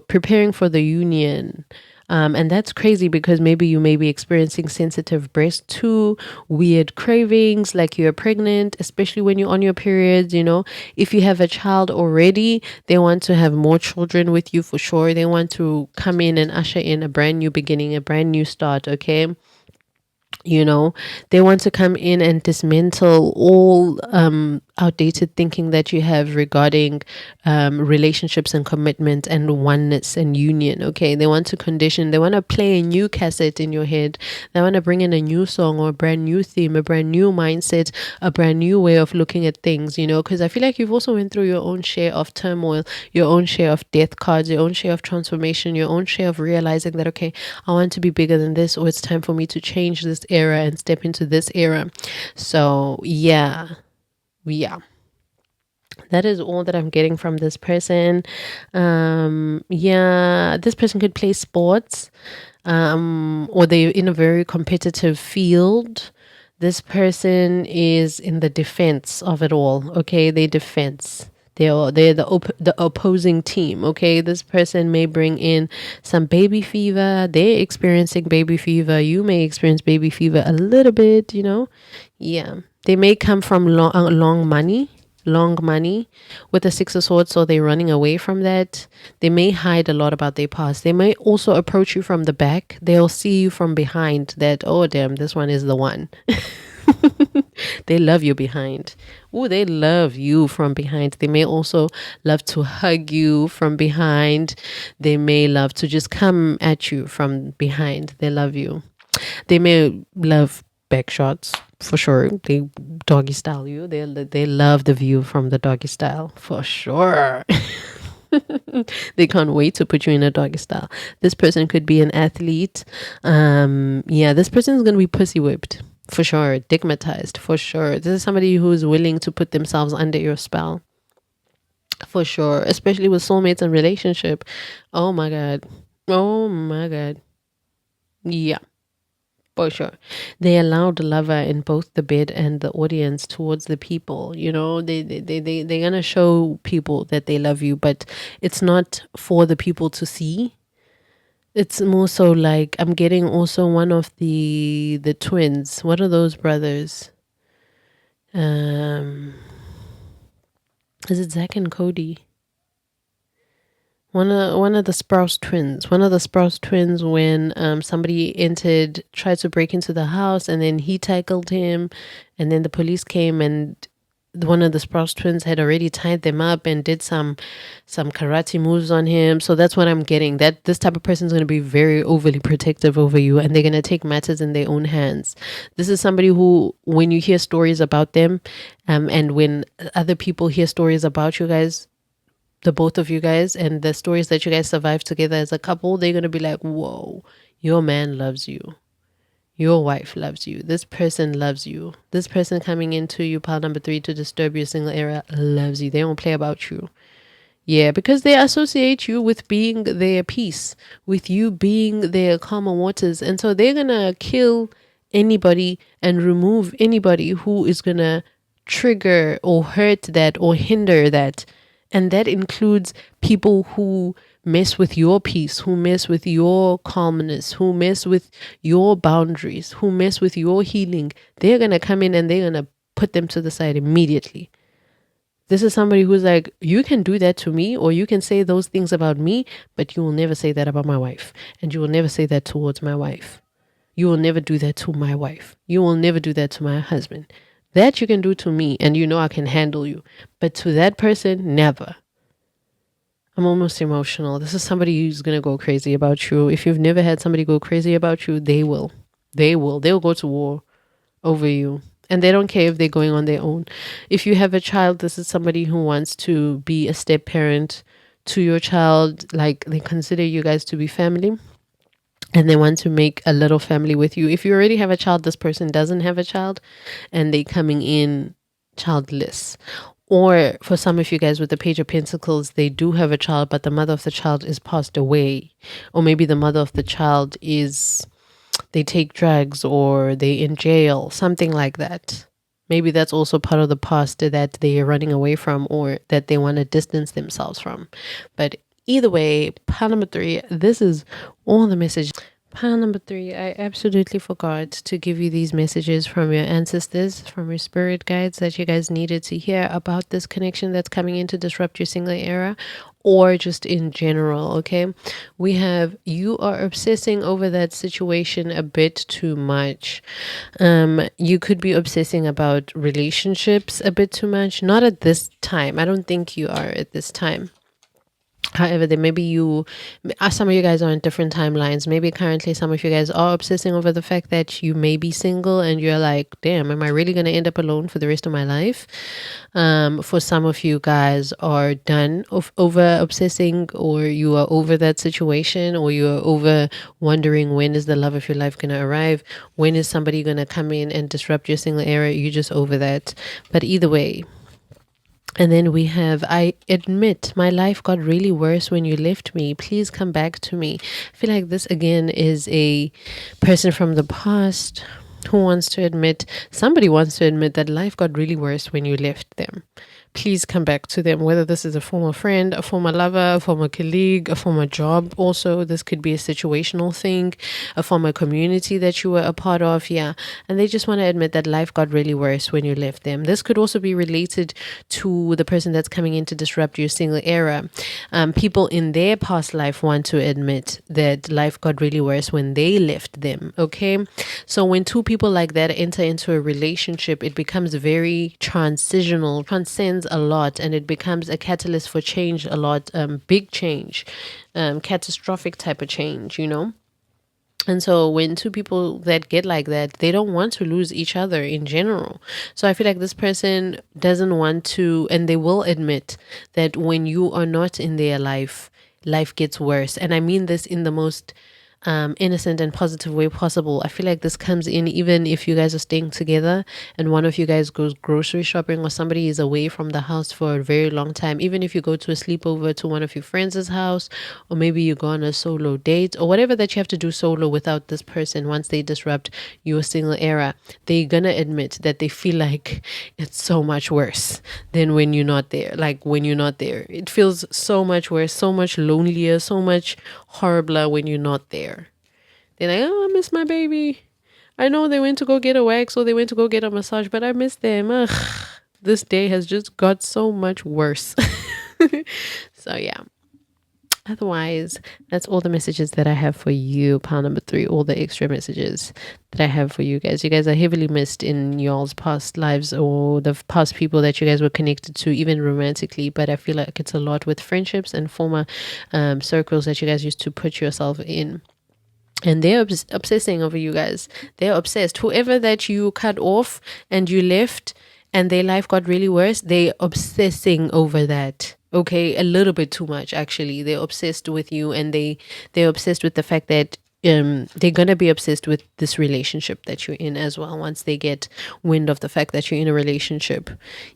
preparing for the union. And that's crazy because maybe you may be experiencing sensitive breasts too, weird cravings like you're pregnant, especially when you're on your periods. If you have a child already, they want to have more children with you for sure. They want to come in and usher in a brand new beginning, a brand new start. Okay. They want to come in and dismantle all outdated thinking that you have regarding relationships and commitment and oneness and union. Okay, they want to play a new cassette in your head. They want to bring in a new song or a brand new theme, a brand new mindset, a brand new way of looking at things, because I feel like you've also went through your own share of turmoil, your own share of death cards, your own share of transformation, your own share of realizing that, okay, I want to be bigger than this, or it's time for me to change this era and step into this era. So yeah, that is all that I'm getting from this person. This person could play sports, or they're in a very competitive field. This person is in the defense of it all. Okay, they defense. They're the opposing team. Okay, this person may bring in some baby fever. They're experiencing baby fever. You may experience baby fever a little bit. Yeah. They may come from long money with the Six of Swords, so they're running away from that. They may hide a lot about their past. They may also approach you from the back. They'll see you from behind that, oh damn, this one is the one. They love you behind. Oh, they love you from behind. They may also love to hug you from behind. They may love to just come at you from behind. They love you. They may love back shots for sure. They doggy style you. They love the view from the doggy style for sure. They can't wait to put you in a doggy style. This person could be an athlete. This person is going to be pussy whipped for sure, digmatized for sure. This is somebody who is willing to put themselves under your spell. For sure, especially with soulmates and relationship. Oh my God. Oh my God. Yeah, for sure. They allow the lover in both the bed and the audience towards the people. You know, they're going to show people that they love you, but it's not for the people to see. It's more so like I'm getting also one of the twins. What are those brothers? Um, is it Zach and Cody? One of the Sprouse twins. One of the Sprouse twins when somebody tried to break into the house, and then he tackled him, and then the police came, and one of the Sprouse twins had already tied them up and did some karate moves on him. So that's what I'm getting. That this type of person is going to be very overly protective over you, and they're going to take matters in their own hands. This is somebody who, when you hear stories about them, and when other people hear stories about you guys, the both of you guys, and the stories that you guys survived together as a couple, they're going to be like, whoa, your man loves you. Your wife loves you. This person loves you. This person coming into you, pile number 3, to disturb your single era loves you. They don't play about you. Yeah, because they associate you with being their peace, with you being their calmer waters. And so they're going to kill anybody and remove anybody who is going to trigger or hurt that or hinder that. And that includes people who mess with your peace, who mess with your calmness, who mess with your boundaries, who mess with your healing. They're going to come in and they're going to put them to the side immediately. This is somebody who's like, you can do that to me, or you can say those things about me, but you will never say that about my wife. And you will never say that towards my wife. You will never do that to my wife. You will never do that to my husband. That you can do to me, and you know I can handle you. But to that person, never. I'm almost emotional. This is somebody who's going to go crazy about you. If you've never had somebody go crazy about you, they will. They will. They'll go to war over you. And they don't care if they're going on their own. If you have a child, this is somebody who wants to be a step parent to your child. Like, they consider you guys to be family, and they want to make a little family with you. If you already have a child, this person doesn't have a child, and they coming in childless. Or for some of you guys with the Page of Pentacles, they do have a child, but the mother of the child is passed away. Or maybe the mother of the child is, they take drugs, or they in jail, something like that. Maybe that's also part of the past that they are running away from, or that they want to distance themselves from. But either way, pile number 3, this is all the messages. Pile number 3, I absolutely forgot to give you these messages from your ancestors, from your spirit guides, that you guys needed to hear about this connection that's coming in to disrupt your single era, or just in general. Okay, we have, you are obsessing over that situation a bit too much. You could be obsessing about relationships a bit too much. Not at this time. I don't think you are at this time. However, there maybe some of you guys are on different timelines. Maybe currently some of you guys are obsessing over the fact that you may be single, and you're like, damn, am I really going to end up alone for the rest of my life? For some of you guys are done over obsessing, or you are over that situation, or you are over wondering, when is the love of your life going to arrive? When is somebody going to come in and disrupt your single era? You just over that. But either way. And then we have, I admit my life got really worse when you left me. Please come back to me. I feel like this again is a person from the past who wants to admit, somebody wants to admit that life got really worse when you left them. Please come back to them, whether this is a former friend, a former lover, a former colleague, a former job. Also, this could be a situational thing, a former community that you were a part of. Yeah. And they just want to admit that life got really worse when you left them. This could also be related to the person that's coming in to disrupt your single era. People in their past life want to admit that life got really worse when they left them. Okay. So when two people like that enter into a relationship, it becomes very transitional, transcends a lot, and it becomes a catalyst for change a lot, big change, catastrophic type of change, you know? And so when two people that get like that, they don't want to lose each other in general. So I feel like this person doesn't want to, and they will admit that when you are not in their life, life gets worse. And I mean this in the most innocent and positive way possible. I feel like this comes in even if you guys are staying together and one of you guys goes grocery shopping, or somebody is away from the house for a very long time. Even if you go to a sleepover to one of your friends' house, or maybe you go on a solo date, or whatever that you have to do solo without this person, once they disrupt your single era, they're gonna admit that they feel like it's so much worse than when you're not there. Like when you're not there, it feels so much worse, so much lonelier, so much horribler when you're not there. They're like, oh, I miss my baby. I know they went to go get a wax or they went to go get a massage, but I miss them. Ugh, this day has just got so much worse. So yeah. Otherwise, that's all the messages that I have for you. Pile number 3, all the extra messages that I have for you guys. You guys are heavily missed in y'all's past lives, or the past people that you guys were connected to, even romantically. But I feel like it's a lot with friendships and former circles that you guys used to put yourself in. And they're obsessing over you guys. They're obsessed. Whoever that you cut off and you left and their life got really worse, they're obsessing over that. Okay, a little bit too much actually. They're obsessed with you, and they're obsessed with the fact that they're gonna be obsessed with this relationship that you're in as well. Once they get wind of the fact that you're in a relationship,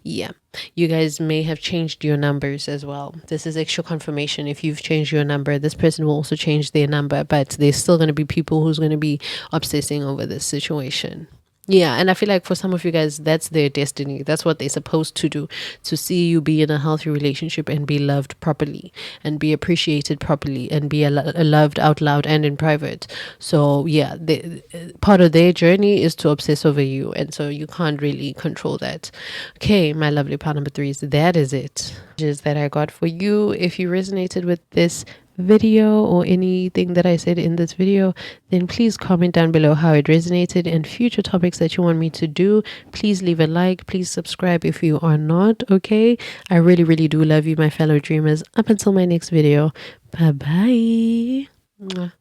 yeah, you guys may have changed your numbers as well. This is extra confirmation. If you've changed your number, this person will also change their number, but there's still going to be people who's going to be obsessing over this situation. Yeah, and I feel like for some of you guys, that's their destiny. That's what they're supposed to do, to see you be in a healthy relationship and be loved properly and be appreciated properly and be loved out loud and in private. So yeah, part of their journey is to obsess over you, and so you can't really control that. Okay, my lovely part number 3s, that is it. Just that I got for you. If you resonated with this video or anything that I said in this video, then please comment down below how it resonated and future topics that you want me to do. Please leave a like, please subscribe if you are not. Okay, I really do love you, my fellow dreamers. Up until my next video, bye bye.